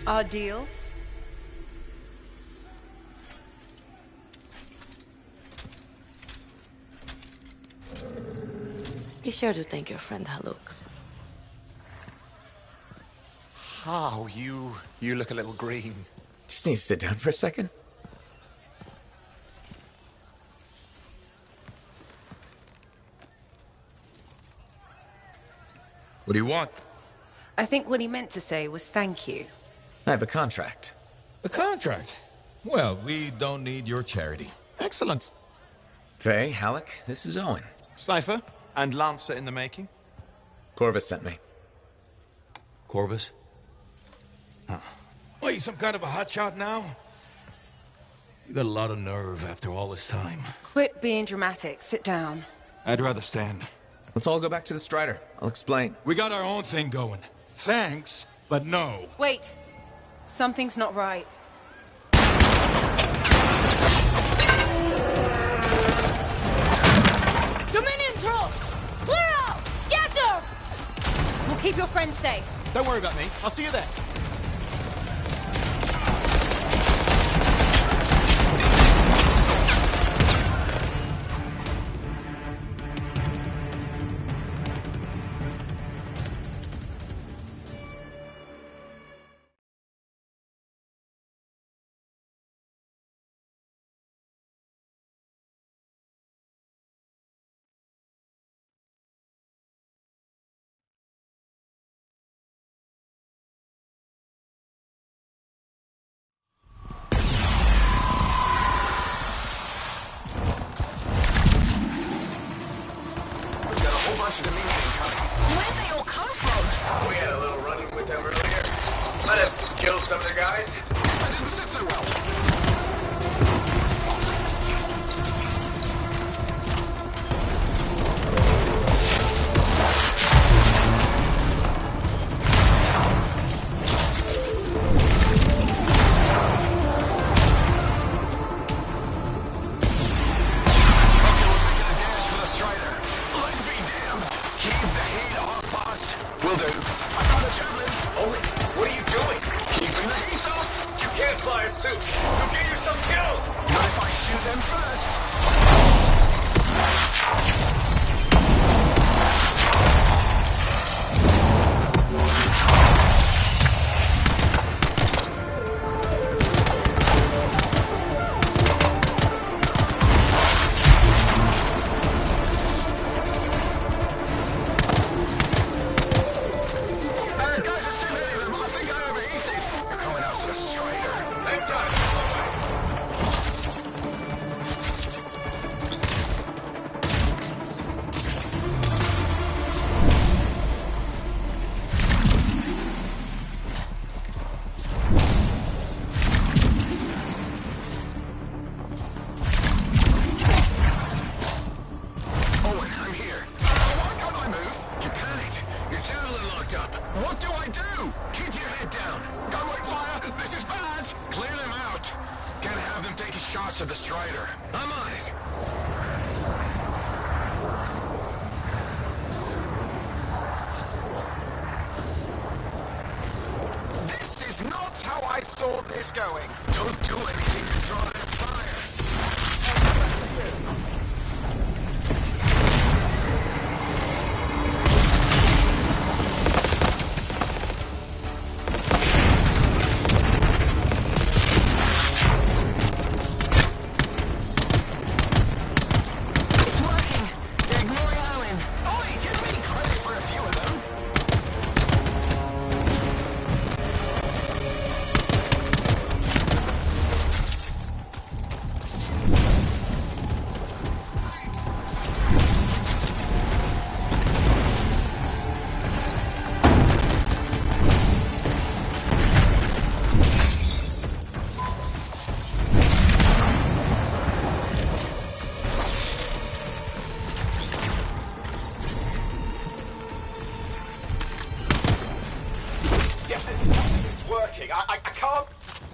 Our deal? Be sure to thank your friend Haluk. Oh, you look a little green. Just need to sit down for a second. What do you want? I think what he meant to say was thank you. I have a contract. A contract? Well, we don't need your charity. Excellent. Faye, Halleck, this is Owen. Cypher and Lancer in the making. Corvus sent me. Corvus? Huh. What, you some kind of a hotshot now? You got a lot of nerve after all this time. Quit being dramatic. Sit down. I'd rather stand. Let's all go back to the Strider. I'll explain. We got our own thing going. Thanks, but no. Wait. Something's not right. Dominion troops! Clear out! Scatter! We'll keep your friends safe. Don't worry about me. I'll see you there. Where'd they all come from? We had a little run-in with them earlier. Might have killed some of their guys. That didn't sit so well. Will do. I found a javelin. Owen, what are you doing? Keeping the heat up. You can't fly a suit. You'll get yourself killed. Not if I shoot them first. To the Strider. I'm on it. This is not how I saw this going. Don't do anything to draw that fire.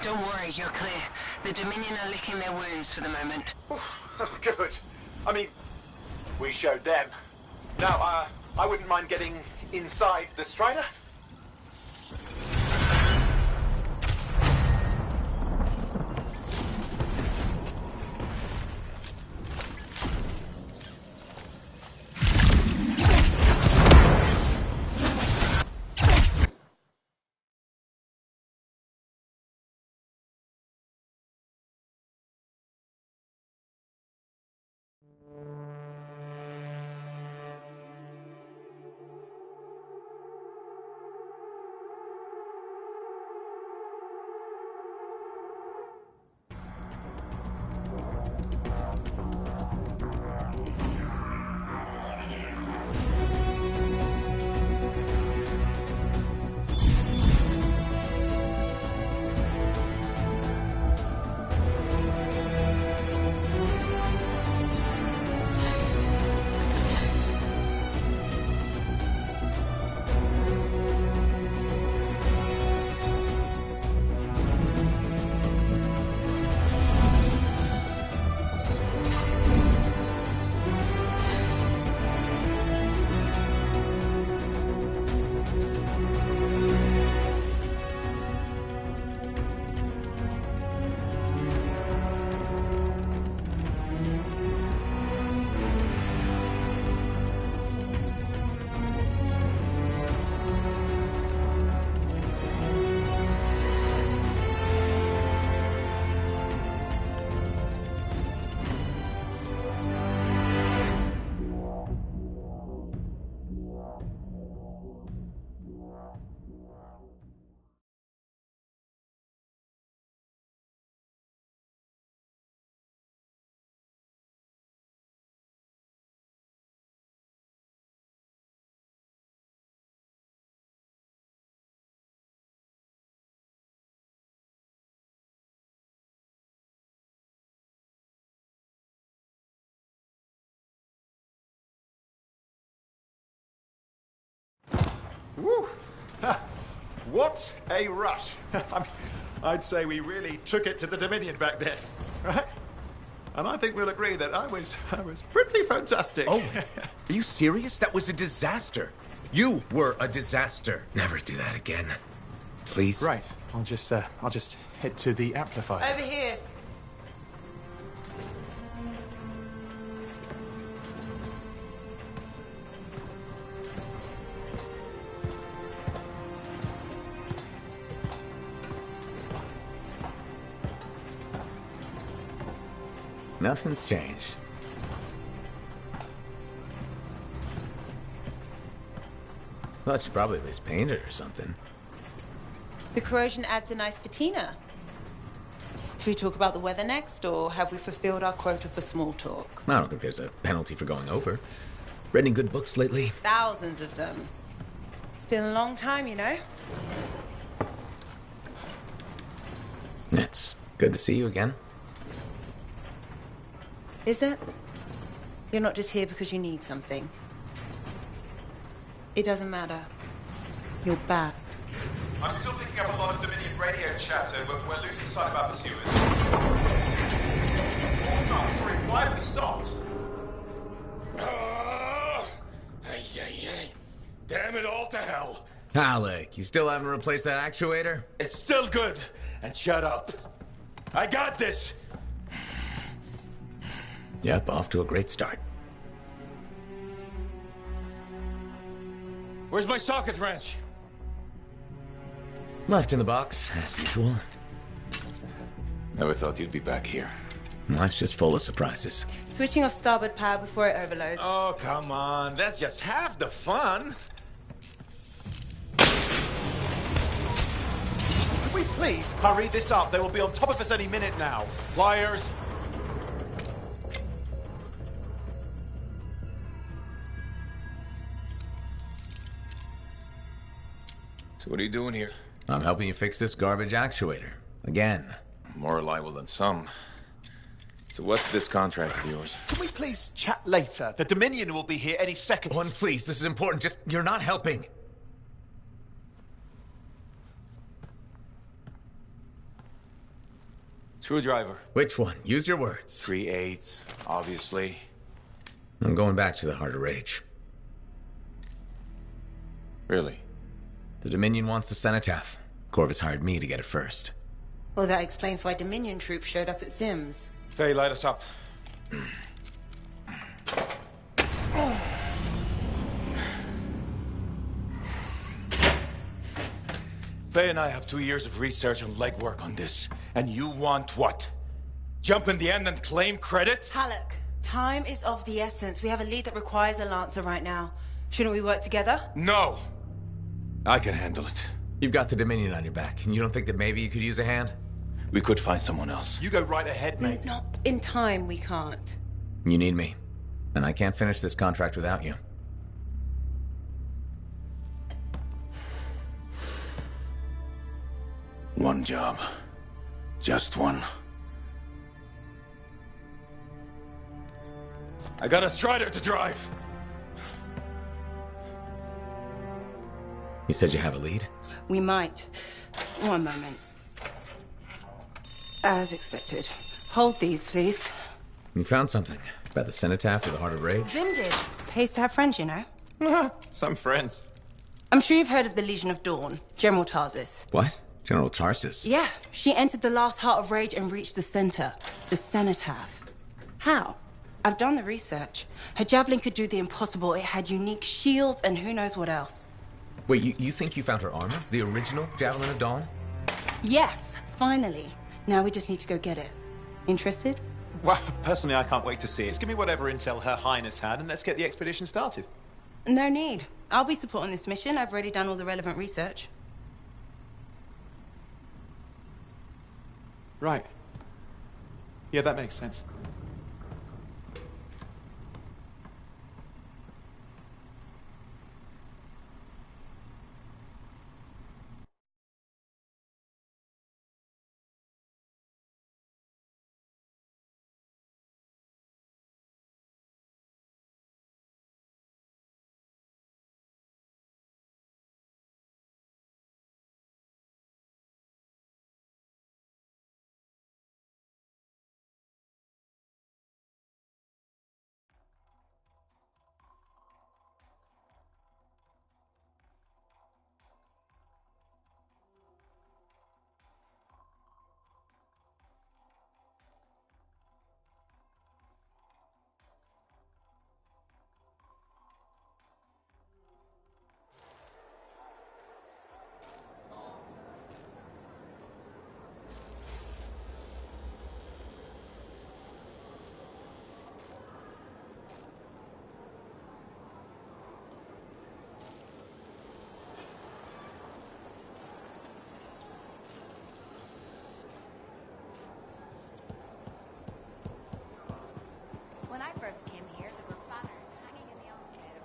Don't worry, you're clear. The Dominion are licking their wounds for the moment. Oh, good. I mean, we showed them. Now, I wouldn't mind getting inside the Strider. Woo! What a rush! I'd say we really took it to the Dominion back there, right? And I think we'll agree that I was pretty fantastic. Oh, are you serious? That was a disaster. You were a disaster. Never do that again. Please. Right. I'll just head to the amplifier. Over here. Nothing's changed. Well, I should probably at least paint it or something. The corrosion adds a nice patina. Should we talk about the weather next, or have we fulfilled our quota for small talk? I don't think there's a penalty for going over. Read any good books lately? Thousands of them. It's been a long time, you know? It's good to see you again. Is it? You're not just here because you need something. It doesn't matter. You're back. I'm still picking up a lot of Dominion radio chatter, but we're losing sight of our pursuers. Oh, no, sorry, why have we stopped? Damn it all to hell. Alec, you still haven't replaced that actuator? It's still good. And shut up. I got this. Yep, off to a great start. Where's my socket wrench? Left in the box, as usual. Never thought you'd be back here. Life's just full of surprises. Switching off starboard power before it overloads. Oh, come on. That's just half the fun. Could we please hurry this up? They will be on top of us any minute now. Pliers. So what are you doing here? I'm helping you fix this garbage actuator. Again. More reliable than some. So what's this contract of yours? Can we please chat later? The Dominion will be here any second. One, please, this is important. Just, you're not helping. Screwdriver. Which one? Use your words. 3/8, obviously. I'm going back to the Heart of Rage. Really? The Dominion wants the cenotaph. Corvus hired me to get it first. Well, that explains why Dominion troops showed up at Zim's. Faye, light us up. Faye and I have 2 years of research and legwork on this. And you want what? Jump in the end and claim credit? Halleck, time is of the essence. We have a lead that requires a Lancer right now. Shouldn't we work together? No! I can handle it. You've got the Dominion on your back, and you don't think that maybe you could use a hand? We could find someone else. You go right ahead, mate. Not in time, we can't. You need me. And I can't finish this contract without you. One job. Just one. I got a Strider to drive! You said you have a lead? We might. One moment. As expected. Hold these, please. You found something. About the cenotaph or the Heart of Rage? Zim did. Pays to have friends, you know. Some friends. I'm sure you've heard of the Legion of Dawn. General Tarsis. What? General Tarsis? Yeah. She entered the last Heart of Rage and reached the center. The cenotaph. How? I've done the research. Her javelin could do the impossible. It had unique shields and who knows what else. Wait, you think you found her armor? The original Javelin of Dawn? Yes, finally. Now we just need to go get it. Interested? Well, personally, I can't wait to see it. Give me whatever intel Her Highness had, and let's get the expedition started. No need. I'll be supporting this mission. I've already done all the relevant research. Right. Yeah, that makes sense. When I first came here, there were banners hanging in the elevator.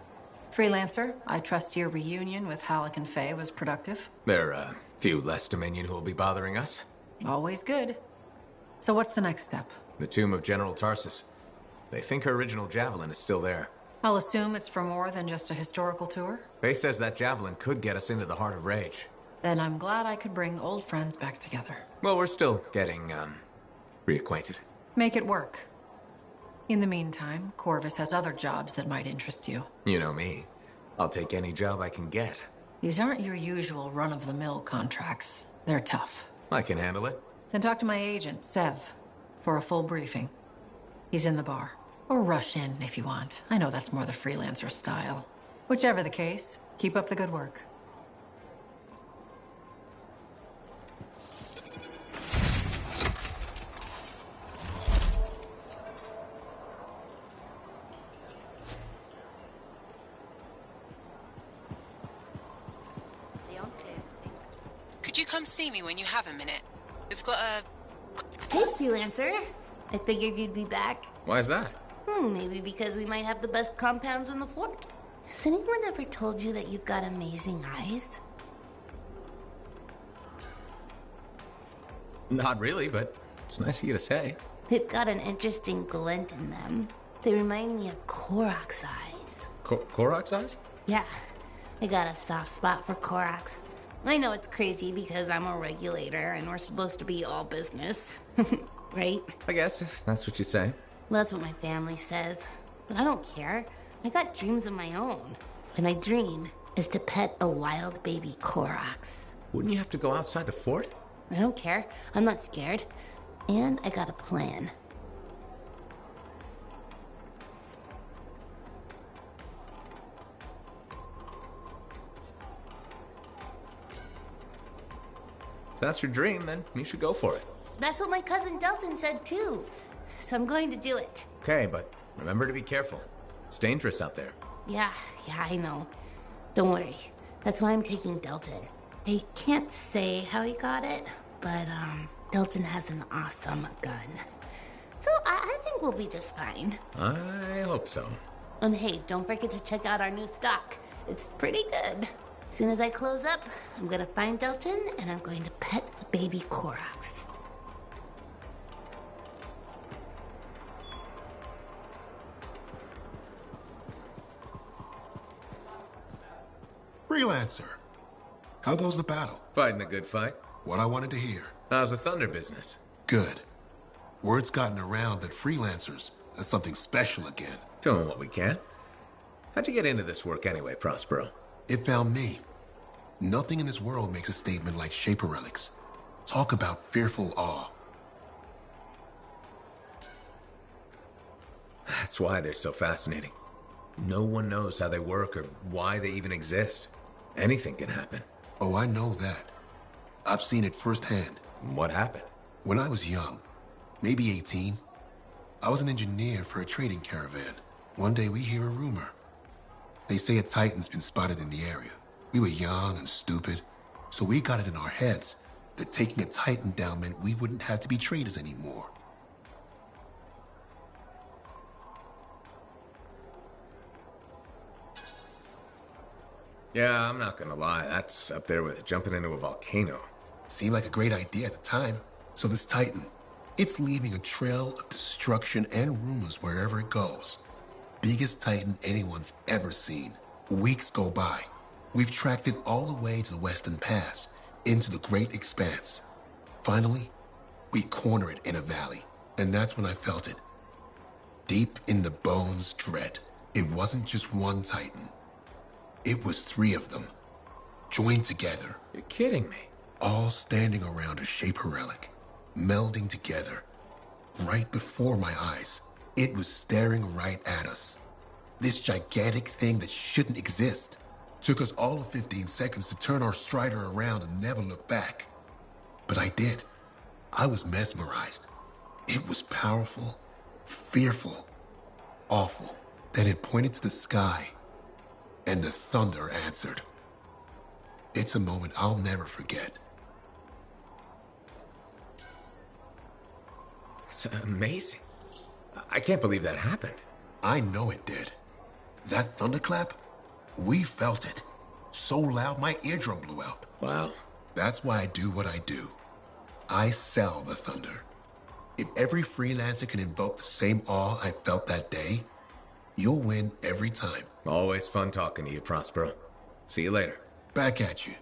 Freelancer, I trust your reunion with Halleck and Faye was productive. There are a few less Dominion who will be bothering us. Always good. So what's the next step? The tomb of General Tarsis. They think her original javelin is still there. I'll assume it's for more than just a historical tour. Faye says that javelin could get us into the Heart of Rage. Then I'm glad I could bring old friends back together. Well, we're still getting, reacquainted. Make it work. In the meantime, Corvus has other jobs that might interest you. You know me. I'll take any job I can get. These aren't your usual run-of-the-mill contracts. They're tough. I can handle it. Then talk to my agent, Sev, for a full briefing. He's in the bar. Or rush in if you want. I know that's more the freelancer style. Whichever the case, keep up the good work. Could you come see me when you have a minute? We've got a... Hey, Freelancer. I figured you'd be back. Why is that? Maybe because we might have the best compounds in the fort. Has anyone ever told you that you've got amazing eyes? Not really, but it's nice of you to say. They've got an interesting glint in them. They remind me of Korok's eyes. Korok's eyes? Yeah, I got a soft spot for Korok's. I know it's crazy because I'm a regulator and we're supposed to be all business. Right? I guess, if that's what you say. Well, that's what my family says. But I don't care. I got dreams of my own. And my dream is to pet a wild baby Koroks. Wouldn't you have to go outside the fort? I don't care. I'm not scared. And I got a plan. If that's your dream, then you should go for it. That's what my cousin Delton said too. So I'm going to do it. Okay, but remember to be careful. It's dangerous out there. Yeah, I know. Don't worry. That's why I'm taking Delton. I can't say how he got it, but Delton has an awesome gun. So I think we'll be just fine. I hope so. And hey, don't forget to check out our new stock. It's pretty good. As soon as I close up, I'm gonna find Delton and I'm going to pet the baby Koroks. Freelancer. How goes the battle? Fighting the good fight. What I wanted to hear. How's the Thunder business? Good. Word's gotten around that freelancers are something special again. Doing what we can. How'd you get into this work anyway, Prospero? It found me. Nothing in this world makes a statement like Shaper relics. Talk about fearful awe. That's why they're so fascinating. No one knows how they work or why they even exist. Anything can happen. Oh, I know that. I've seen it firsthand. What happened? When I was young, maybe 18, I was an engineer for a trading caravan. One day we hear a rumor. They say a Titan's been spotted in the area. We were young and stupid, so we got it in our heads that taking a Titan down meant we wouldn't have to be traders anymore. Yeah, I'm not gonna lie. That's up there with jumping into a volcano. Seemed like a great idea at the time. So this Titan, it's leaving a trail of destruction and rumors wherever it goes. Biggest Titan anyone's ever seen. Weeks go by. We've tracked it all the way to the Western Pass, into the Great Expanse. Finally, we corner it in a valley, and that's when I felt it. Deep in the bones dread. It wasn't just one Titan. It was 3 of them, joined together. You're kidding me. All standing around a Shaper relic, melding together. Right before my eyes, it was staring right at us. This gigantic thing that shouldn't exist. Took us all of 15 seconds to turn our Strider around and never look back. But I did. I was mesmerized. It was powerful, fearful, awful. Then it pointed to the sky, and the thunder answered. It's a moment I'll never forget. It's amazing. I can't believe that happened. I know it did. That thunderclap, we felt it. So loud my eardrum blew out. Wow. That's why I do what I do. I sell the thunder. If every freelancer can invoke the same awe I felt that day, you'll win every time. Always fun talking to you, Prospero. See you later. Back at you.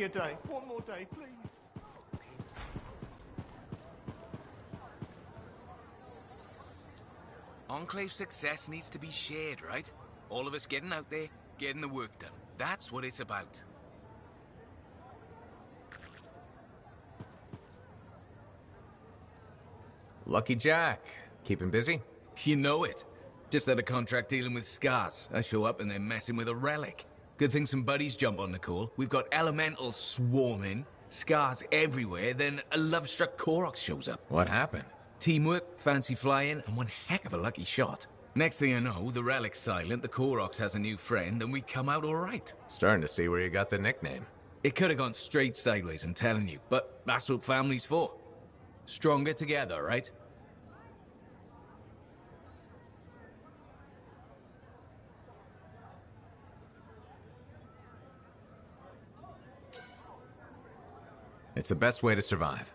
me a day. One more day, please. Enclave success needs to be shared, right? All of us getting out there, getting the work done. That's what it's about. Lucky Jack. Keeping busy? You know it. Just had a contract dealing with scars. I show up and they're messing with a relic. Good thing some buddies jump on the call. We've got elementals swarming, scars everywhere, then a love-struck Koroks shows up. What happened? Teamwork, fancy flying, and one heck of a lucky shot. Next thing I know, the relic's silent, the Koroks has a new friend, and we come out all right. Starting to see where you got the nickname. It could have gone straight sideways, I'm telling you, but that's what family's for. Stronger together, right? It's the best way to survive.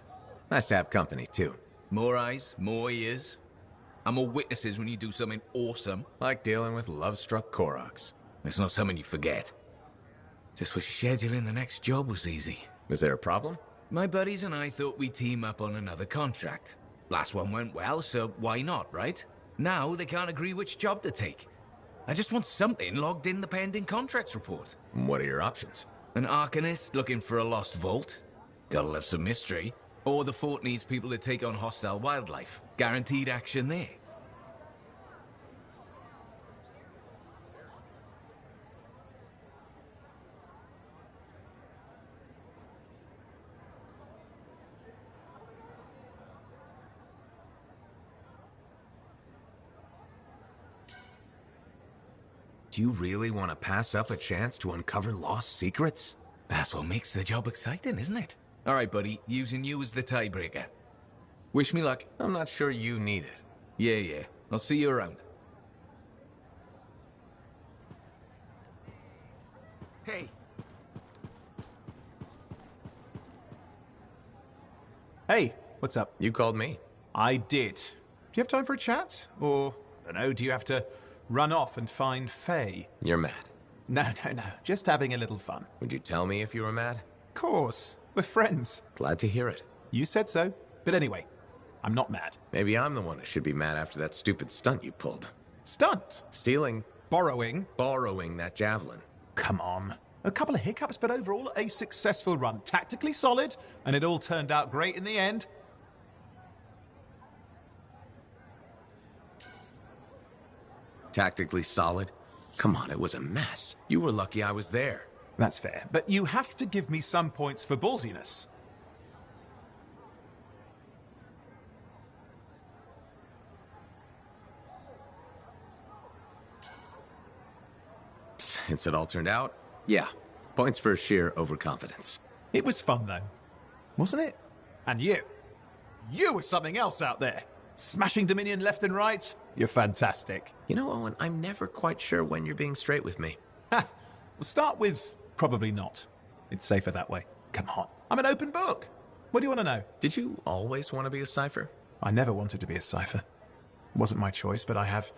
Nice to have company, too. More eyes, more ears, and more witnesses when you do something awesome. Like dealing with love-struck Koroks. It's not something you forget. Just wish scheduling the next job was easy. Is there a problem? My buddies and I thought we'd team up on another contract. Last one went well, so why not, right? Now they can't agree which job to take. I just want something logged in the pending contracts report. What are your options? An Arcanist looking for a lost vault. Gotta love some mystery. Or the fort needs people to take on hostile wildlife. Guaranteed action there. Do you really want to pass up a chance to uncover lost secrets? That's what makes the job exciting, isn't it? All right, buddy, using you as the tiebreaker. Wish me luck. I'm not sure you need it. Yeah. I'll see you around. Hey. Hey, what's up? You called me. I did. Do you have time for a chat? Or, I don't know, do you have to run off and find Faye? You're mad. No. Just having a little fun. Would you tell me if you were mad? Of course. We're friends. Glad to hear it. You said so. But anyway, I'm not mad. Maybe I'm the one who should be mad after that stupid stunt you pulled. Stunt? Stealing. Borrowing? Borrowing that javelin. Come on. A couple of hiccups, but overall a successful run. Tactically solid, and it all turned out great in the end. Tactically solid? Come on, it was a mess. You were lucky I was there. That's fair, but you have to give me some points for ballsiness. Since it all turned out, yeah. Points for sheer overconfidence. It was fun, though. Wasn't it? And you. You were something else out there. Smashing Dominion left and right. You're fantastic. You know, Owen, I'm never quite sure when you're being straight with me. We'll start with probably not. It's safer that way. Come on. I'm an open book. What do you want to know? Did you always want to be a cipher? I never wanted to be a cipher. It wasn't my choice, but I have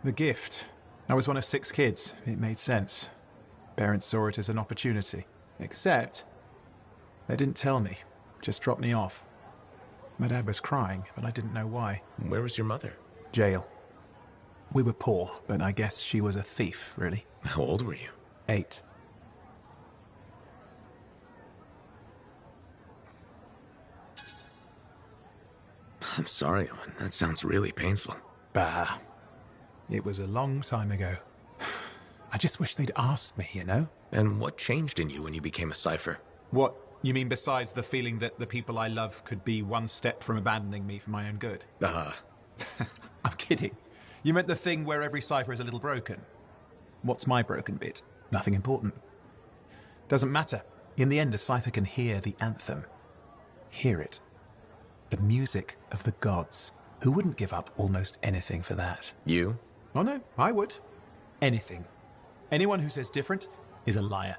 the gift. I was one of 6 kids. It made sense. Parents saw it as an opportunity. Except, they didn't tell me. Just dropped me off. My dad was crying, but I didn't know why. Where was your mother? Jail. We were poor, but I guess she was a thief, really. How old were you? 8. I'm sorry, Owen. That sounds really painful. Bah. It was a long time ago. I just wish they'd asked me, you know? And what changed in you when you became a cipher? What? You mean besides the feeling that the people I love could be one step from abandoning me for my own good? I'm kidding. You meant the thing where every cipher is a little broken. What's my broken bit? Nothing important. Doesn't matter. In the end, a cipher can hear the anthem. Hear it. The music of the gods. Who wouldn't give up almost anything for that? You? Oh no, I would. Anything. Anyone who says different is a liar.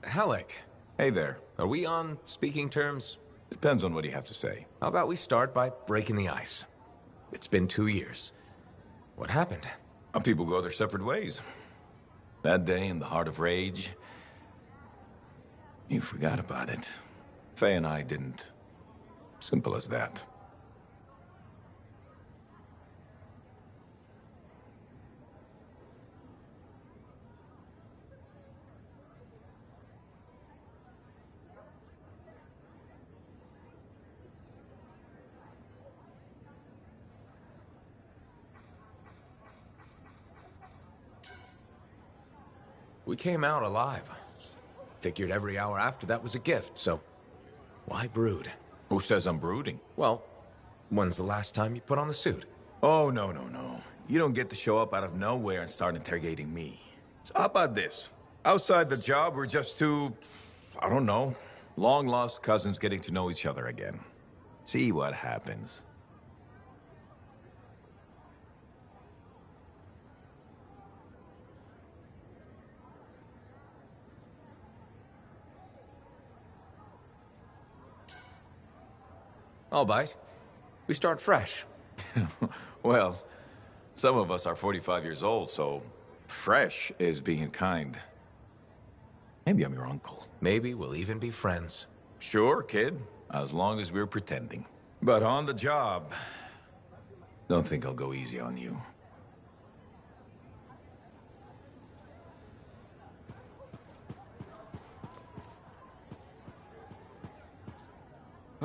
Halleck, Hey there. Are we on speaking terms? Depends on what you have to say. How about we start by breaking the ice? It's been 2 years. What happened? People go their separate ways. That day in the heart of rage, you forgot about it. Faye and I didn't. Simple as that. We came out alive. Figured every hour after that was a gift, so why brood? Who says I'm brooding? Well, when's the last time you put on the suit? Oh, no. You don't get to show up out of nowhere and start interrogating me. So how about this? Outside the job, we're just two, I don't know, long-lost cousins getting to know each other again. See what happens. I'll bite. We start fresh. Well, some of us are 45 years old, so fresh is being kind. Maybe I'm your uncle. Maybe we'll even be friends. Sure, kid. As long as we're pretending. But on the job, don't think I'll go easy on you.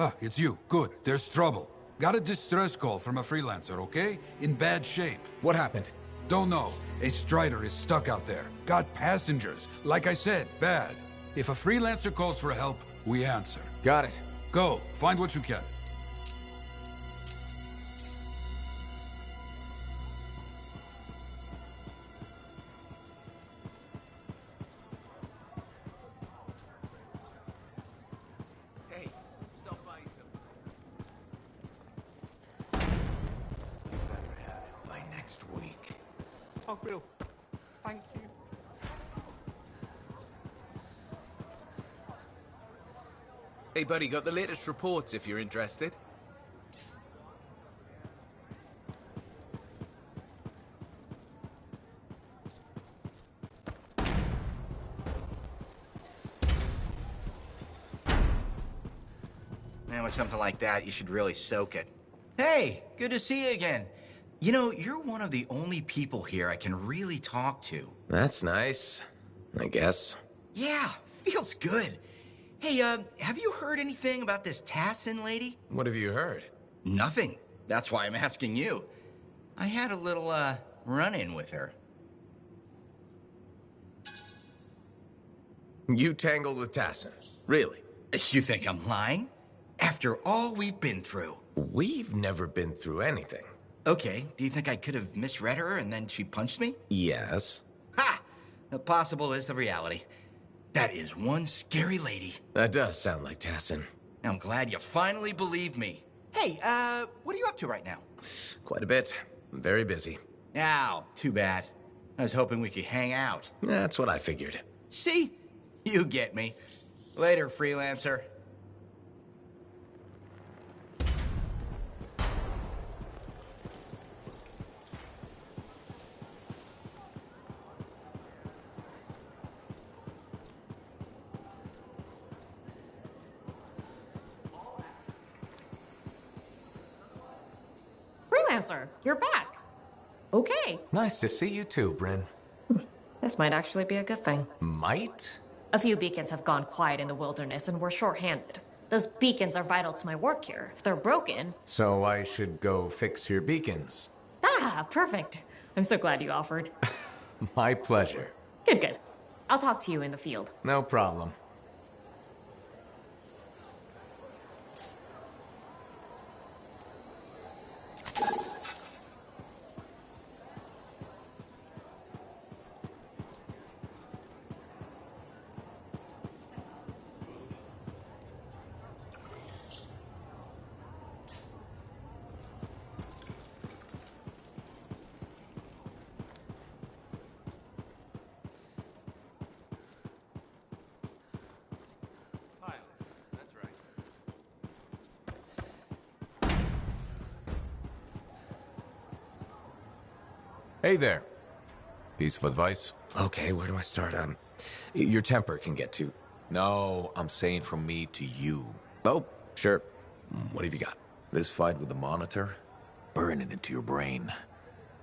Ah, it's you. Good. There's trouble. Got a distress call from a freelancer, okay? In bad shape. What happened? Don't know. A Strider is stuck out there. Got passengers. Like I said, bad. If a freelancer calls for help, we answer. Got it. Go. Find what you can. Oh, Will. Thank you. Hey, buddy, got the latest reports if you're interested. Man, with something like that, you should really soak it. Hey, good to see you again. You know, you're one of the only people here I can really talk to. That's nice, I guess. Yeah, feels good. Hey, have you heard anything about this Tassin lady? What have you heard? Nothing. That's why I'm asking you. I had a little, run-in with her. You tangled with Tassin? Really? You think I'm lying? After all we've been through. We've never been through anything. Okay, do you think I could have misread her and then she punched me? Yes. Ha! The possible is the reality. That is one scary lady. That does sound like Tassin. I'm glad you finally believe me. Hey, what are you up to right now? Quite a bit. I'm very busy. Ow, too bad. I was hoping we could hang out. That's what I figured. See? You get me. Later, freelancer. Freelancer, you're back. Okay. Nice to see you too, Bryn. This might actually be a good thing. Might? A few beacons have gone quiet in the wilderness and we're short-handed. Those beacons are vital to my work here. If they're broken... So I should go fix your beacons. Ah, perfect. I'm so glad you offered. My pleasure. Good. I'll talk to you in the field. No problem. Hey there. Piece of advice? Okay, where do I start? Your temper can get too... No, I'm saying from me to you. Oh, sure. What have you got? This fight with the Monitor, burn it into your brain.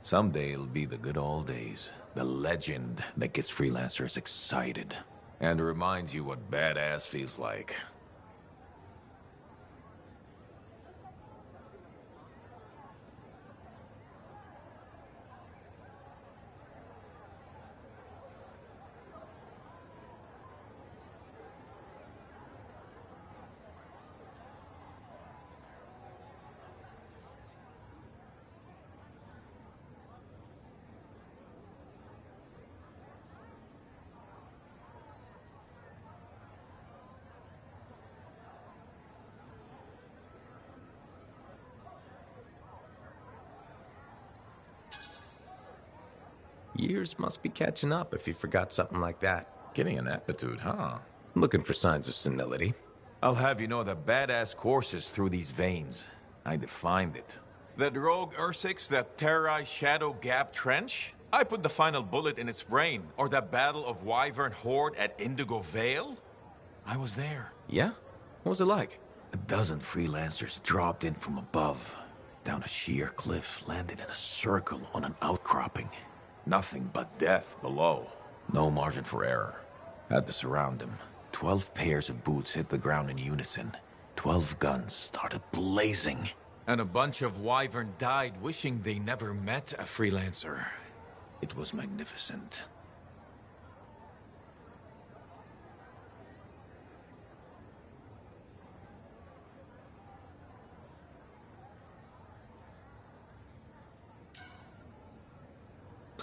Someday it'll be the good old days. The legend that gets freelancers excited. And reminds you what badass feels like. Years must be catching up if you forgot something like that. Getting an aptitude, huh? Looking for signs of senility. I'll have you know that badass courses through these veins. I defined it. That rogue Ursix that terrorized Shadow Gap Trench? I put the final bullet in its brain. Or that battle of Wyvern Horde at Indigo Vale? I was there. Yeah? What was it like? A dozen freelancers dropped in from above. Down a sheer cliff, landed in a circle on an outcropping. Nothing but death below. No margin for error. Had to surround him. 12 pairs of boots hit the ground in unison. 12 guns started blazing. And a bunch of Wyvern died wishing they never met a freelancer. It was magnificent.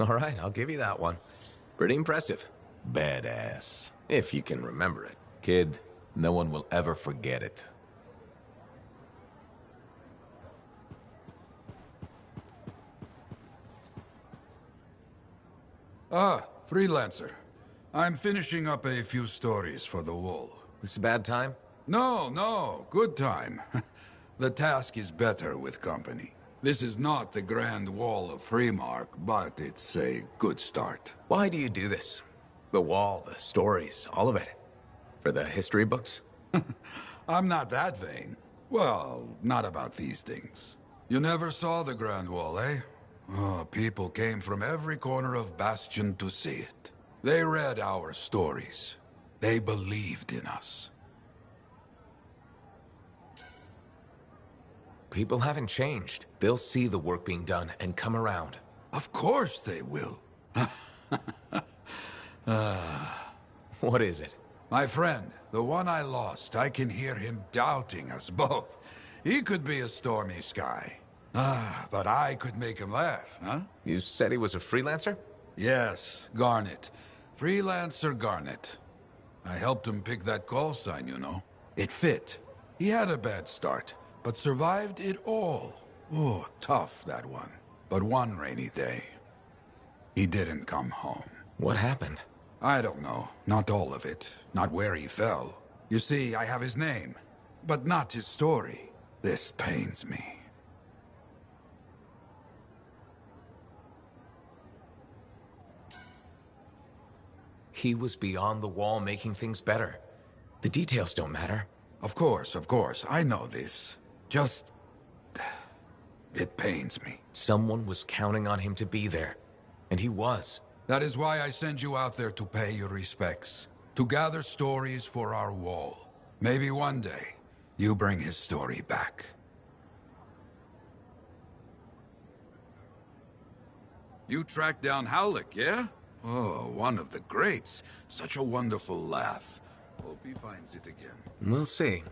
All right, I'll give you that one. Pretty impressive. Badass. If you can remember it. Kid, no one will ever forget it. Ah, freelancer. I'm finishing up a few stories for the wall. This a bad time? No, good time. The task is better with company. This is not the Grand Wall of Freemark, but it's a good start. Why do you do this? The wall, the stories, all of it. For the history books? I'm not that vain. Well, not about these things. You never saw the Grand Wall, eh? Oh, people came from every corner of Bastion to see it. They read our stories. They believed in us. People haven't changed. They'll see the work being done and come around. Of course they will. What is it? My friend, the one I lost, I can hear him doubting us both. He could be a stormy sky. But I could make him laugh, huh? You said he was a freelancer? Yes, Garnet. Freelancer Garnet. I helped him pick that call sign, you know. It fit. He had a bad start, but survived it all. Oh, tough, that one. But one rainy day, he didn't come home. What happened? I don't know. Not all of it. Not where he fell. You see, I have his name, but not his story. This pains me. He was beyond the wall making things better. The details don't matter. Of course. I know this. Just... it pains me. Someone was counting on him to be there. And he was. That is why I send you out there to pay your respects. To gather stories for our wall. Maybe one day, you bring his story back. You tracked down Howlick, yeah? Oh, one of the greats. Such a wonderful laugh. Hope he finds it again. We'll see.